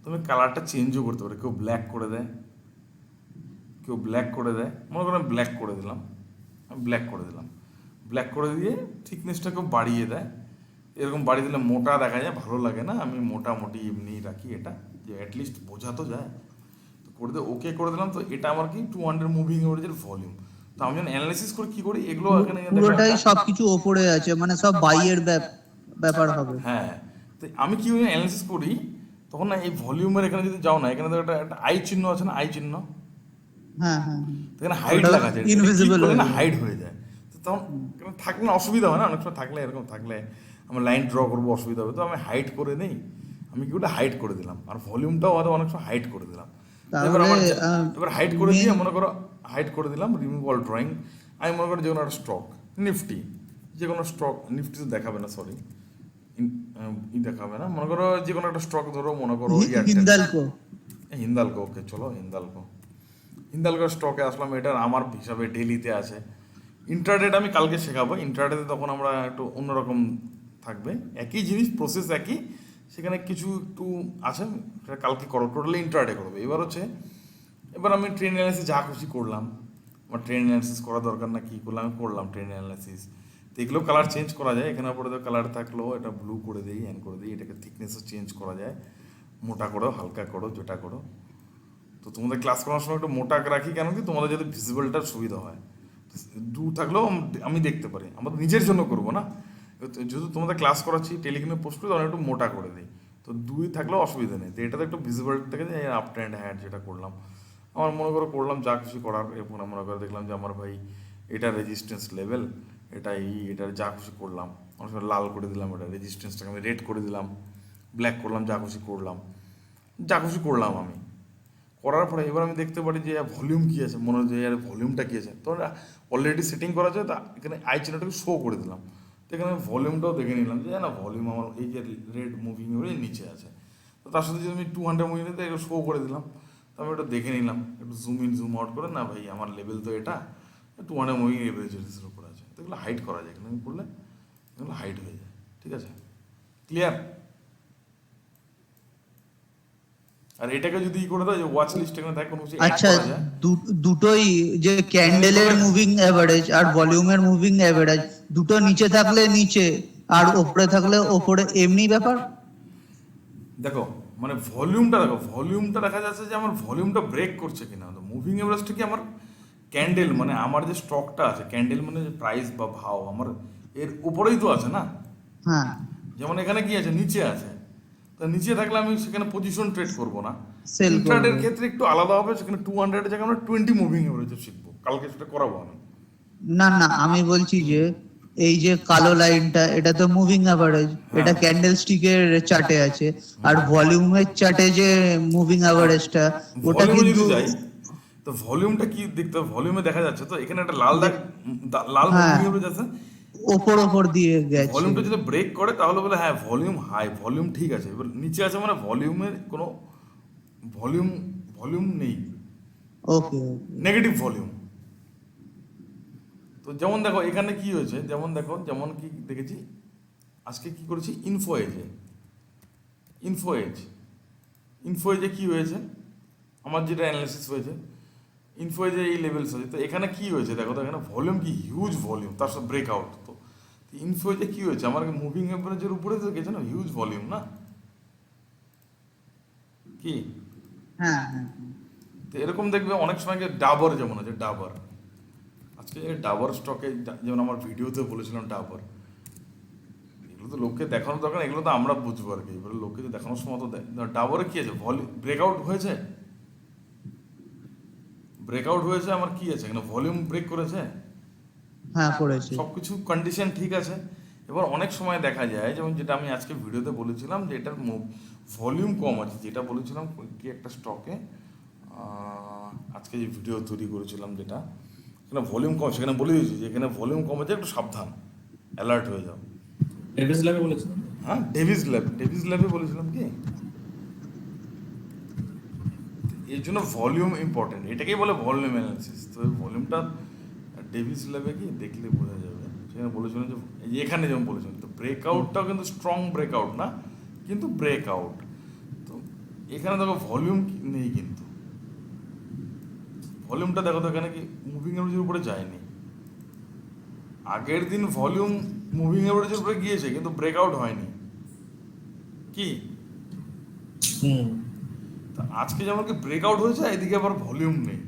তুমি কালারটা চেঞ্জও করতে পারো, কেউ ব্ল্যাক করে দেয়, কেউ ব্ল্যাক করে দেয়, মনে করেন ব্ল্যাক করে দিলাম, আমি ব্ল্যাক করে দিলাম, ব্ল্যাক করে দিয়ে থিকনেসটা কেউ বাড়িয়ে দেয়, এরকম বাড়িয়ে দিলে মোটা দেখা যায়, ভালো লাগে না, আমি মোটামুটি এমনি রাখি এটা, যে অ্যাটলিস্ট বোঝা তো যায়। তো করে দিয়ে ওকে করে দিলাম। তো এটা আমার কি 200 মুভিং এভারেজের ভলিউম। তো আমি যখন অ্যানালাইসিস করে কি করি, এগুলো এখানে দেখো পুরোটাই একটা- সবকিছু ওপরে আছে, মানে সব বাইয়ের ব্যাপার হবে। হ্যাঁ, তো আমি কি অ্যানালাইসিস করি তখন, না এই ভলিউমের এখানে যদি যাও না, এখানে তো একটা আই চিহ্ন আছে না, আই চিহ্ন, হ্যাঁ হ্যাঁ তো এখানে হাইড ওটা লেখা আছে, invisible হয়ে না যায়। হাইড হয়ে যায়। তো তখন এখানে থাকলে না অসুবিধা হয় না, অনেক সময় থাকলে এরকম থাকলে আমার লাইন ড্র করবো, অসুবিধা হবে, তো আমি হাইড করে নেই, আমি কি ওটা হাইড করে দিলাম, আর ভলিউমটাও হয়তো অনেক সময় হাইড করে দিলাম। এবার আমার তাহলে এবার হাইড করে দিয়ে মনে করো হাইড করে দিলাম, রিমুভ অল ড্রয়িং। আমি মনে করি যে কোনো একটা স্টক, নিফটি, যে কোনো স্টক, নিফটি তো দেখাবে না, সরি দেখাবে না, মনে করো যে কোনো একটা স্টক ধরো, মনে করো এয়ারটেল, হিন্দালকো হিন্দালকো, ওকে চলো হিন্দালকো, হিন্দালকো স্টকে আসলাম, এটার আমার হিসাবে ডেলিতে আছে। ইন্টারডেট আমি কালকে শেখাবো, ইন্টারডেতে তখন আমরা একটু অন্যরকম থাকবে, একই জিনিস প্রসেস একই, সেখানে কিছু একটু আছে, সেটা কালকে করো, টোটালি ইন্টারডে করবে। এবার হচ্ছে, এবার আমি ট্রেন অ্যানালিসিস যা খুশি করলাম, আমার ট্রেন অ্যানালিসিস করা দরকার না, কী করলাম, আমি করলাম ট্রেন অ্যানালিসিস। তো এগুলো কালার চেঞ্জ করা যায়, এখানে পরে তো কালার থাকলো, এটা ব্লু করে দিই, হ্যান করে দিই, এটাকে থিকনেসও চেঞ্জ করা যায়, মোটা করো, হালকা করো, যেটা করো। তো তোমাদের ক্লাস করার সময় একটু মোটা রাখি, কেন কি তোমাদের যাতে ভিজিবলটার সুবিধা হয়, দু থাকলেও আমি দেখতে পারি, আমাদের নিজের জন্য করবো না, যেহেতু তোমাদের ক্লাস করাচ্ছি, টেলিগ্রামে পোস্ট করি, তখন একটু মোটা করে দিই, তো 2 থাকলেও অসুবিধা নেই। তো এটাতে একটু ভিজিবল থেকে যায়, আপ অ্যান্ড হ্যাড যেটা করলাম, আমার মনে করে করলাম যা খুশি করার, এরপর মনে করে দেখলাম যে আমার ভাই এটা রেজিস্ট্যান্স লেভেল, এটার যা খুশি করলাম, অনেক সময় লাল করে দিলাম, এটা রেজিস্ট্যান্সটাকে আমি রেড করে দিলাম, ব্ল্যাক করলাম, যা খুশি করলাম, যা খুশি করলাম আমি করার পরে এবার আমি দেখতে পারি যে ভলিউম কী আছে, মনে হচ্ছে এর ভলিউমটা কী আছে, তো অলরেডি সেটিং করা আছে, তা এখানে আই চিহ্নটাকে শো করে দিলাম। তো এখানে ভলিউমটাও দেখে নিলাম যে না, ভলিউম আমার এই যে রেড মুভিং এর নিচে আছে, তো তার সাথে যদি আমি 200 মুভিং নিতে এটা শো করে দিলাম, তো আমি ওটা দেখে নিলাম, একটু জুম ইন জুম আউট করে, না ভাই আমার লেভেল তো এটা 200 মুভিং এভারেজের উপরে আছে, তো এগুলো হাইড করা যায়, এখানে আমি করলে এগুলো হাইড হয়ে যায়, ঠিক আছে, ক্লিয়ার। আর এটাকে যদি ই করে দাও, যে ওয়াচ লিস্ট এখানে থাকে, কোনো কিছু add আচ্ছা করা যায়। দুটোই, যে ক্যান্ডেলের মুভিং এভারেজ আর ভলিউমের মুভিং এভারেজ, দুটো নিচে থাকলে নিচে আর ওপরে থাকলে ওপরে, এমনি ব্যাপার? দেখো মানে ভলিউমটা দেখো, ভলিউমটা দেখা যাচ্ছে যে আমার ভলিউমটা ব্রেক করছে কিনা, তো মুভিং এভারেজটা কি আমার ক্যান্ডেল, মানে আমার যে স্টকটা আছে, ক্যান্ডেল মানে যে প্রাইস বা ভাও আমার এর উপরেই তো আছে না, হ্যাঁ যেমন এখানে কি আছে, নিচে আছে, তো নিচে থাকলে আমি সেখানে পজিশন ট্রেড করবো না। Sell ইন্ট্রাডের করবো। ক্ষেত্রে একটু আলাদা হবে, সেখানে 200 এর জায়গায় আমরা 20 মুভিং এভারেজ শিখবো, কালকে সেটা করাবো আমি। না না, আমি বলছি যে এই যে কালো লাইনটা, এটা তো মুভিং এভারেজ, এটা ক্যান্ডেল স্টিকের চার্টে আছে, আর ভলিউমের চার্টে যে মুভিং এভারেজটা, ওটা ভলিউমে কিন্তু যদি যাই, তো ভলিউমটা কি দেখতে হবে, ভলিউমে দেখা যাচ্ছে তো এখানে একটা লাল দাগ, লাল হ্যাঁ। মুভিং এভারেজ আছে, ওপর দিয়ে গেছে। ভলিউমটা যদি ব্রেক করে তাহলে বলে হ্যাঁ ভলিউম হাই, ভলিউম ঠিক আছে, এবার নিচে আছে মানে ভলিউমের কোনো ভলিউম ভলিউম নেই, ওকে নেগেটিভ ভলিউম। তো যেমন দেখো এখানে কি হয়েছে, যেমন দেখো, যেমন কি দেখেছি আজকে কি করেছি, ইনফো এজে কি হয়েছে, আমার যেটা অ্যানালিসিস হয়েছে, ইনফো এজে এই লেভেলস আছে, তো এখানে কি হয়েছে দেখো, তো এখানে ভলিউম কি হিউজ ভলিউম, তার সাথে ব্রেকআউট, তো ইনফো এজে কি হয়েছে, আমার মুভিং এভারেজের উপরে তো গেছে না, হিউজ ভলিউম না, কি হ্যাঁ হ্যাঁ তো এরকম দেখবে অনেক সময় ডাবর যেমন আছে ডাবর, আজকে ডাবর স্টকে যেমন আমার ভিডিওতে বলেছিলাম ডাবর, এগুলো তো লোককে দেখানোর দরকার, এগুলো তো আমরা বুঝবো আর কি, এবারে লোককে তো দেখানোর সময় তো ডাবরে কি আছে ব্রেকআউট হয়েছে, ব্রেকআউট হয়েছে, আমার কি আছে এখানে ভলিউম ব্রেক করেছে, হ্যাঁ করেছে। সবকিছু কন্ডিশন ঠিক আছে। এবার অনেক সময় দেখা যায় যেমন যেটা আমি আজকে ভিডিওতে বলেছিলাম যে এটার ভলিউম কম আছে, যেটা বলেছিলাম কি একটা স্টকে আজকে যে ভিডিও তৈরি করেছিলাম যেটা, এখানে ভলিউম কম, সেখানে বলে দিয়েছি যে এখানে ভলিউম কম আছে, একটু সাবধান, অ্যালার্ট হয়ে যাও। ডেভিস ল্যাবে বলেছিলাম। হ্যাঁ ডেভিস ল্যাবে বলেছিলাম কি, এর জন্য ভলিউম ইম্পর্টেন্ট, এটাকেই বলে ভলিউম অ্যানালিসিস। তো ভলিউমটা ডেভিস ল্যাবে কি দেখলে বোঝা যাবে, সেখানে বলেছিলেন যে এই যে এখানে যেমন বলেছিলেন তো ব্রেকআউটটাও কিন্তু স্ট্রং ব্রেকআউট না, কিন্তু ব্রেকআউট। তো এখানে দেখো ভলিউম নেই, কিন্তু ভলিউমটা দেখো তো এখানে কি মুভিং এভারেজের উপরে যায়নি, আগের দিন ভলিউম মুভিং এভারেজের উপরে গিয়েছে কিন্তু ব্রেকআউট হয়নি কি, হুম। তা আজকে যেমন কি ব্রেকআউট হয়েছে, এদিকে আবার ভলিউম নেই,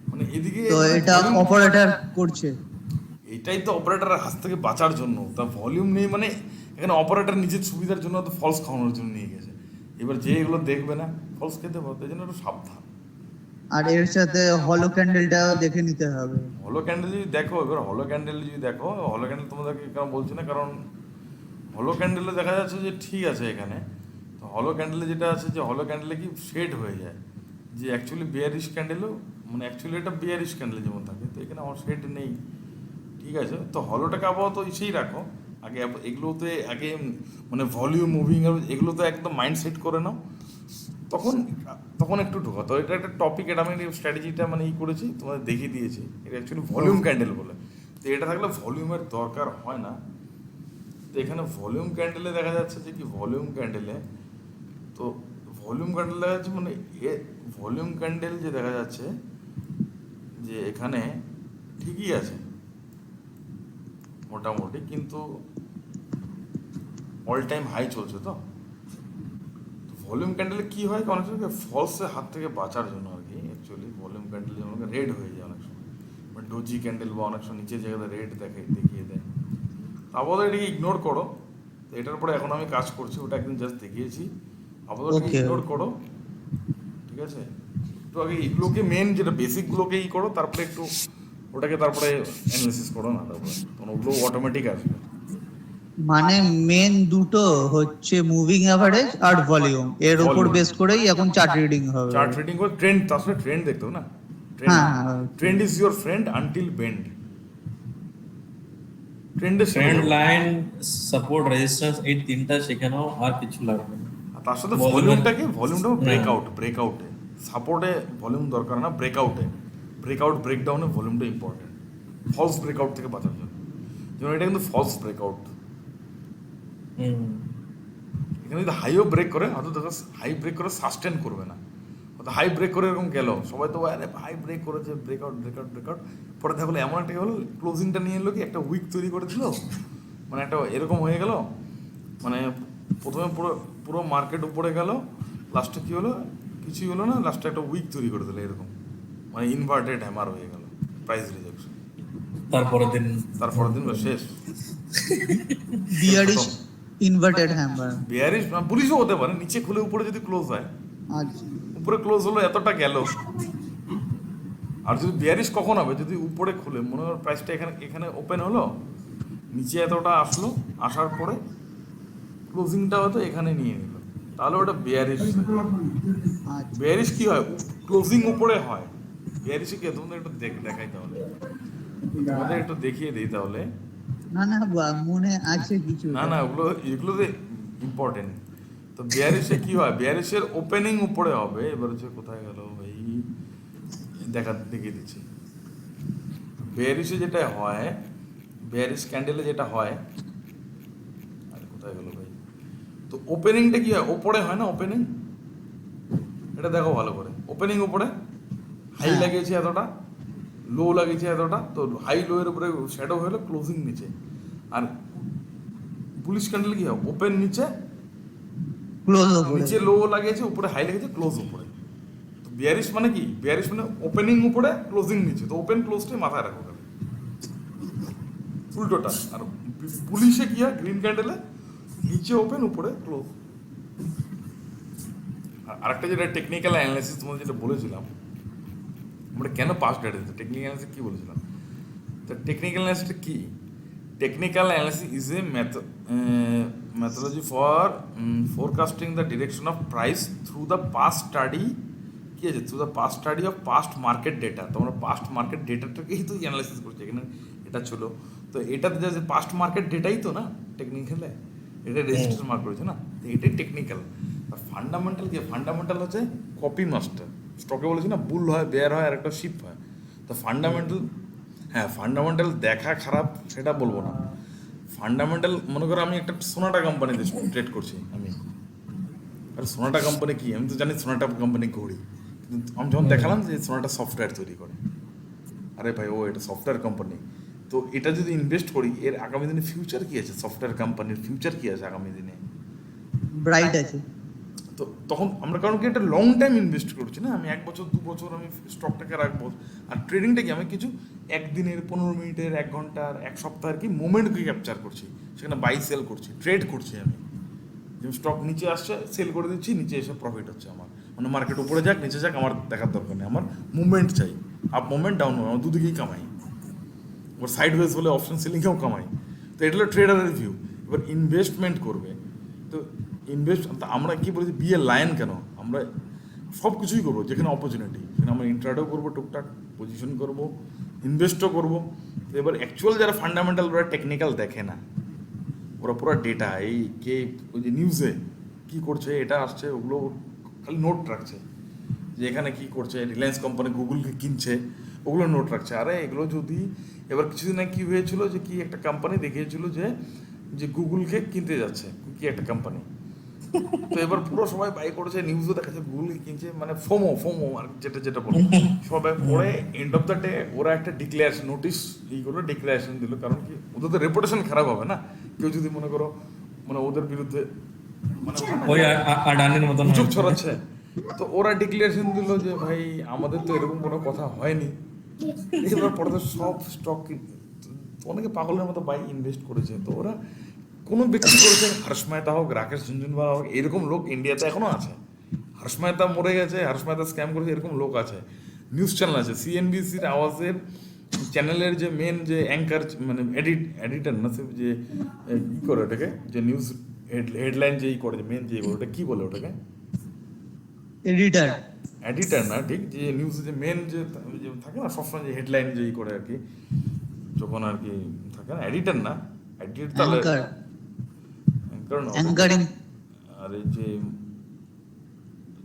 মানে এদিকে তো এটা অপারেটর করছে। এটাই তো অপারেটরের হাত থেকে বাঁচার জন্য, তা ভলিউম নেই মানে এখানে অপারেটর নিজের সুবিধার জন্য তো ফলস খাওয়ানোর জন্য নিয়ে গেছে, এবার যে এগুলো দেখবে না ফলস খেতে পারবে, এই জন্য একটু সাবধান। আর এর সাথে হলো ক্যান্ডেলটাও দেখে নিতে হবে। হলো ক্যান্ডেল যদি দেখো, এবার হলো ক্যান্ডেল যদি দেখো, হলো ক্যান্ডেল তোমাদেরকে কেন বলছি না, কারণ হলো ক্যান্ডেলে দেখা যাচ্ছে যে ঠিক আছে এখানে, তো হলো ক্যান্ডেলে যেটা আছে যে হলো ক্যান্ডেলে কি শেড হয়ে যায়, যে অ্যাকচুয়ালি বিয়ারিশ ক্যান্ডেলও মানে অ্যাকচুয়ালি এটা বিয়ারিশ ক্যান্ডেল যেমন থাকে, তো এখানে আমার শেড নেই, ঠিক আছে। তো হলোটাকে আপাতত ইসেই রাখো, আগে এগুলোতে আগে মানে ভলিউম মুভিং এগুলোতে একদম মাইন্ড সেট করে নাও, তখন তখন একটু ঢোকা। তো এটা একটা টপিক, এটা আমি স্ট্র্যাটেজিটা মানে করেছি, তোমাদের দেখিয়ে দিয়েছি, এটা অ্যাকচুয়ালি ভলিউম ক্যান্ডেল বলে। তো এটা থাকলে ভলিউমের দরকার হয় না। তো এখানে ভলিউম ক্যান্ডেলে দেখা যাচ্ছে যে কি ভলিউম ক্যান্ডেলে, তো ভলিউম ক্যান্ডেল দেখা যাচ্ছে মানে ভলিউম ক্যান্ডেল যে দেখা যাচ্ছে যে এখানে ঠিকই আছে মোটামুটি, কিন্তু অল টাইম হাই চলছে। তো ভলিউম ক্যান্ডেলে কি হয় অনেক সময় ফলসের হাত থেকে বাঁচার জন্য আর কি, অ্যাকচুয়ালি ভলিউম ক্যান্ডেল যেমন রেড হয়ে যায় অনেক সময়, মানে ডোজি ক্যান্ডেল বা অনেক সময় নিচের জায়গাতে রেড দেখিয়ে দেয়, আপাতত এটাকে ইগনোর করো। তো এটার উপরে এখন আমি কাজ করছি, ওটা একদিন জাস্ট দেখিয়েছি, আপাতত এটাকে ইগনোর করো, ঠিক আছে। একটু আগে এগুলোকে মেন যেটা বেসিকগুলোকে করো, তারপরে একটু ওটাকে তারপরে অ্যানালিসিস করো না, তারপরে তখন ওগুলো অটোমেটিক আসবে। মানে মেন দুটো হচ্ছে মুভিং অ্যাভারেজ আর ভলিউম, এর উপর Volume। বেস করেই এখন চার্ট রিডিং হবে। চার্ট রিডিং করে ট্রেন্ড, তার ট্রেন্ড দেখতে হবে না, ট্রেন্ড হ্যাঁ trend is your friend until bend, ট্রেন্ডের ট্রেন্ড লাইন, সাপোর্ট, রেজিস্ট্যান্স, এই তিনটা শেখানো, আর কিছু লাগবে না। তার সাথে Volume- ভলিউমটা ব্রেকআউটে সাপোর্টে ভলিউম দরকার না, ব্রেকআউট ব্রেকডাউনে ভলিউমটা ইম্পর্টেন্ট, ফলস ব্রেকআউট থেকে বাঁচার জন্য। যেমন এটা কিন্তু ফলস ব্রেকআউট, হুম। এখানে যদি হাইও ব্রেক করে, হয়তো দেখো হাই ব্রেক করে সাস্টেন করবে না, হয়তো হাই ব্রেক করে এরকম গেল, সবাই তো আরে হাই ব্রেক করেছে, ব্রেকআউট পরে দেখলো এমন একটা হলো ক্লোজিংটা নিয়ে এলো কি একটা উইক তৈরি করে দিল, মানে একটা এরকম হয়ে গেল, মানে প্রথমে পুরো পুরো মার্কেট উপরে গেল, লাস্টে কী হলো, কিছুই হলো না, লাস্টে একটা উইক তৈরি করে দিল এরকম, মানে ইনভার্টেড হ্যামার হয়ে গেল, প্রাইস রিজেকশন, তারপরের দিন তারপরের দিন শেষ। Bearish inverted hammer. বিয়ারিশ পুলিশও হতে পারে, নিচে খুলে উপরে যদি ক্লোজ হয়, আচ্ছা উপরে ক্লোজ হলো এতটা গেল, আর যদি বিয়ারিশ কখন হবে, যদি উপরে খুলে মনে হয় প্রাইসটা এখানে এখানে ওপেন হলো, নিচে এতটা আসলো, আসার পরে ক্লোজিংটা হয়তো এখানে নিয়ে নিল, তাহলে ওটা বিয়ারিশ। আচ্ছা বিয়ারিশ কি হয়, ক্লোজিং উপরে হয়, বিয়ারিশে কি হয় তোমাদের একটু দেখাই তাহলে, তোমাদের একটু দেখিয়ে দিই তাহলে। না না মনে আছে কিছু। না এগুলোতে ইম্পর্টেন্ট। তো বিয়ারিশে কি হয়, বিয়ারিশের ওপেনিং উপরে হবে, এবার হচ্ছে কোথায় গেল ভাই, দেখিয়ে দিচ্ছি। বিয়ারিশে যেটা হয়, বিয়ারিশ ক্যান্ডেলে যেটা হয়, আরে কোথায় গেল ভাই, তো ওপেনিংটা কি হয়, ওপরে হয় না ওপেনিং, এটা দেখো ভালো করে, ওপেনিং উপরে, হাই হ্যাঁ। লাগিয়েছে এতটা, লো লাগিয়েছে এতটা, তো হাই লো এর উপরে শ্যাডো হলো, ক্লোজিং নিচে। আর বুলিশ ক্যান্ডেল কি হয়, ওপেন নিচে ক্লোজ ওপরে। নিচে লো লাগিয়েছে, উপরে হাই লাগিয়েছে, ক্লোজ উপরে। তো বিয়ারিশ মানে কি? বিয়ারিশ মানে ওপেনিং উপরে, ক্লোজিং নিচে। তো ওপেন ক্লোজটাই মাথায় রাখো খালি, উল্টোটা। আর পুলিশে কি হয়? গ্রিন ক্যান্ডেলে নিচে ওপেন, উপরে ক্লোজ। আরেকটা যেটা টেকনিক্যাল অ্যানালাইসিস তোমাদের যেটা বলেছিলাম, আমরা কেন পাস ডেট দিতে, টেকনিক্যাল অ্যানালাইসিস কী বলেছিলাম? তো টেকনিক্যাল অ্যানালাইসিসটা কী? Technical analysis is a methodology for forecasting the direction of price through the past study, কি আছে, through the past study of past market data. তোমরা পাস্ট মার্কেট ডেটাটাকেই তো অ্যানালাইসিস করছো, এখানে এটা ছিল। তো এটাতে যে পাস্ট মার্কেট ডেটাই তো না টেকনিক্যালে, এটা রেজিস্টার মার্ক করেছে না, তো এটাই টেকনিক্যাল। আর ফান্ডামেন্টাল কি? ফান্ডামেন্টাল হচ্ছে কপি মাস্টার। স্টকে বলেছি না, বুল হয়, বেয়ার হয়, আর একটা শিপ হয়। তো ফান্ডামেন্টাল, হ্যাঁ ফান্ডামেন্টাল দেখা খারাপ সেটা বলবো না। ফান্ডামেন্টাল মনে করো আমি একটা সোনাটা কোম্পানিতে ট্রেড করছি আমি, আর সোনাটা কোম্পানি কি, আমি তো জানি সোনাটা কোম্পানি ঘড়ি, কিন্তু আমি যখন দেখালাম যে সোনাটা সফটওয়্যার তৈরি করে, আরে ভাই ও এটা সফটওয়্যার কোম্পানি, তো এটা যদি ইনভেস্ট করি এর আগামী দিনে ফিউচার কি আছে, সফটওয়্যার কোম্পানির ফিউচার কি আছে আগামী দিনে, ব্রাইট আছে। তো তখন আমরা কারণ কি একটা লং টাইম ইনভেস্ট করছি না, আমি 1 বছর 2 বছর আমি স্টকটাকে রাখবো। আর ট্রেডিংটা কি, আমি কিছু একদিনের, 15 মিনিটের, 1 ঘন্টার, 1 সপ্তাহের কি মোমেন্টকে ক্যাপচার করছি, সেখানে বাই সেল করছি, ট্রেড করছি আমি। যেমন স্টক নিচে আসছে, সেল করে দিচ্ছি, নিচে এসে প্রফিট হচ্ছে আমার, মানে মার্কেট উপরে যাক নিচে যাক আমার দেখার দরকার নেই, আমার মুভমেন্ট চাই, আপ মুভমেন্ট ডাউন মুভমেন্ট, আমার দুদিকেই কামাই। এবার সাইড ওয়েজ হলে অপশন সেলিংয়েও কামাই। তো এটা হলো ট্রেডারের ভিউ। এবার ইনভেস্টমেন্ট করবে, তো আমরা কি বলেছি, বি এ লায়ন কেন? আমরা সব কিছুই করবো যেখানে অপরচুনিটি, সেখানে আমরা ইন্ট্রাডেও করবো, টুকটাক পজিশন করবো, ইনভেস্টও করবো। তো এবার অ্যাকচুয়াল যারা ফান্ডামেন্টাল, ওরা টেকনিক্যাল দেখে না, ওরা পুরো ডেটা, এই কে ওই যে নিউজে কী করছে, এটা আসছে, ওগুলো খালি নোট রাখছে, যে এখানে কী করছে, রিলায়েন্স কোম্পানি গুগলকে কিনছে, ওগুলো নোট রাখছে। আরে এগুলো যদি, এবার কিছুদিন আগে কী হয়েছিল, যে কি একটা কোম্পানি দেখিয়েছিল যে গুগলকে কিনতে যাচ্ছে, কি একটা কোম্পানি, তো এবার পুরো সবাই বাই করেছে, নিউজও দেখাচ্ছে গুগলকে কিনছে, মানে ফোমো আর যেটা বলে সবাই পরে এন্ড অফ দ্য ডে ওরা একটা ডিক্লারেশন নোটিশ এইগুলো ডিক্লারেশন দিল। কারণ কি, ওদের তো রেপুটেশন খারাপ হবে না, কেউ যদি মনে করো মানে ওদের বিরুদ্ধে মানে ওই আডানির মতন গুজব ছড়াচ্ছে, তো ওরা ডিক্লারেশন দিল যে ভাই আমাদের তো এরকম কোনো কথা হয়নি। এবার পরে তো সব স্টক অনেকে পাগলের মতো বাই ইনভেস্ট করেছে। তো ওরা কোনো ব্যক্তি করেছে, হর্ষ মেহতা হোক, রাকেশ ঝুনঝুনওয়ালা হোক, এরকম লোক ইন্ডিয়াতে এখনো আছে। হর্ষ মেহতা মরে গেছে, হর্ষ মেহতা স্ক্যাম করেছে, এরকম লোক আছে। নিউজ চ্যানেল আছে, সিএনবিসির আওয়াজের চ্যানেলের যে মেন যে অ্যাঙ্কার, মানে এডিটার না, সে যে ই করে ওটাকে, যে নিউজ হেডলাইন যে ই করে, যে মেন যে ওটা কী বলে ওটাকে, এডিটার। এডিটার না ঠিক, যে নিউজ যে মেন যে থাকে না সবসময়, যে হেডলাইন যে ই করে আর কি, যখন আর কি থাকে না, এডিটার না, এডিটর তাহলে অ্যাঙ্কারিং। আর এই যে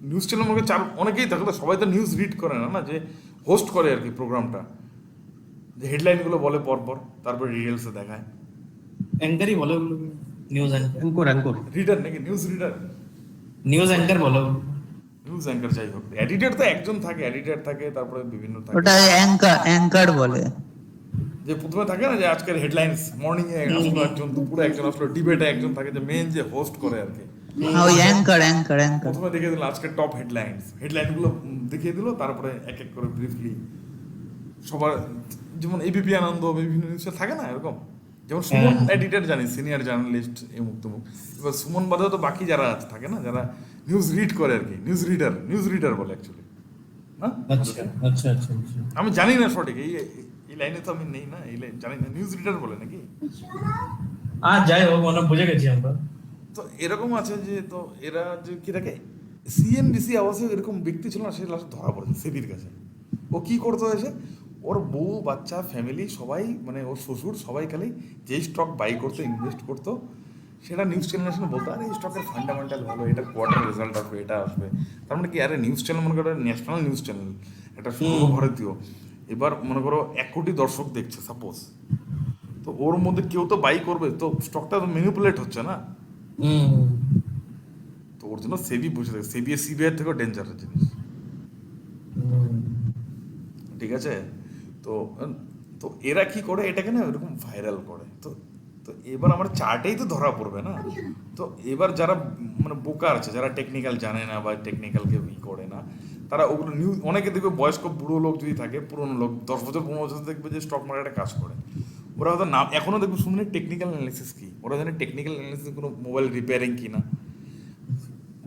নিউজ চ্যানেল মধ্যে অনেকেই থাকে, সবাই তো নিউজ রিড করে না, যে হোস্ট করে আর কি প্রোগ্রামটা, যে হেডলাইনগুলো বলে পরপর, তারপর ডিটেলসে দেখায়। অ্যাঙ্কারই বলে ওগুলো, নিউজ অ্যাঙ্কার রিডার নাকি নিউজ রিডার, নিউজ অ্যাঙ্কার বলে। নিউজ অ্যাঙ্কার যাই হোক, এডিটর তো একজন থাকে, এডিটর থাকে, তারপরে বিভিন্ন থাকে, ওটা অ্যাঙ্কার বলে। যে প্রথমে থাকে না যে আজকের হেডলাইন্স, মর্নিং এ আসলো একজন, দুপুরে একজন আসলো, ডিবেটে একজন থাকে, যে মেন যে হোস্ট করে আর কি, ওই অ্যাঙ্কার। প্রথমে দেখিয়ে দিল আজকে টপ হেডলাইনগুলো দেখিয়ে দিল, তারপরে এক এক করে ব্রিফলি সবার, যেমন এবিপি আনন্দ, বিভিন্ন নিউজে থাকে না এরকম, যেমন সুমন এডিটর জানি, সিনিয়র জার্নালিস্ট এই মুক্ত মুখ। এবার সুমন বাদেও তো বাকি যারা আছে থাকে না, যারা নিউজ রিড করে আর কি, নিউজ রিডার বলে অ্যাকচুয়ালি না। আচ্ছা। আমি জানি না সঠিক, এই লাইনে তো আমি নেই না, এই লাইন জানি না, নিউজ রিডার বলে নাকি। আর যাই হোক, মানে বুঝে গেছি আমরা। তো এরকম আছে যে, তো এরা যে কি থাকে, সিএনবিসি আওয়াজে এরকম ব্যক্তি ছিল না, সে লাস্ট ধরা পড়েছে সেবির কাছে। ও কি করতো এসে, ওর বউ বাচ্চা ফ্যামিলি সবাই, মানে ওর শ্বশুর সবাই খালি যেই স্টক বাই করতো, ইনভেস্ট করতো, সেটা নিউজ চ্যানেলের সামনে বলতো, আরে এই স্টকের ফান্ডামেন্টাল ভালো, এটা কোয়ার্টার রেজাল্ট আসবে, এটা আসবে। তার মানে কি, আরে নিউজ চ্যানেল মনে করো ন্যাশনাল নিউজ চ্যানেল, এটা সর্বভারতীয়, এবার মনে করো 1 কোটি দর্শক দেখছে সাপোজ, তো ওর মধ্যে কেউ তো বাই করবে, তো স্টকটা তো ম্যানিপুলেট হচ্ছে না। তো ওর জন্য সেবি বসে থাকে, সেবি সিবিআই থেকেও ডেঞ্জারের জিনিস, ঠিক আছে। তো তো এরা কি করে, এটাকে না এরকম ভাইরাল করে। তো তো এবার আমার চার্টেই তো ধরা পড়বে না। তো এবার যারা মানে বোকা আছে, যারা টেকনিক্যাল জানে না বা টেকনিক্যালকে করে না, তারা ওগুলো অনেকে দেখবে বয়স্ক বুড়ো লোক যদি থাকে, পুরনো লোক 10 বছর 15 বছর দেখবে যে স্টক মার্কেটে কাজ করে, ওরা হয়তো নাম এখনও দেখবে শুনে টেকনিক্যাল অ্যানালিসিস কী, ওরা জানে টেকনিক্যাল অ্যানালিসিস কোনো মোবাইল রিপেয়ারিং কি না।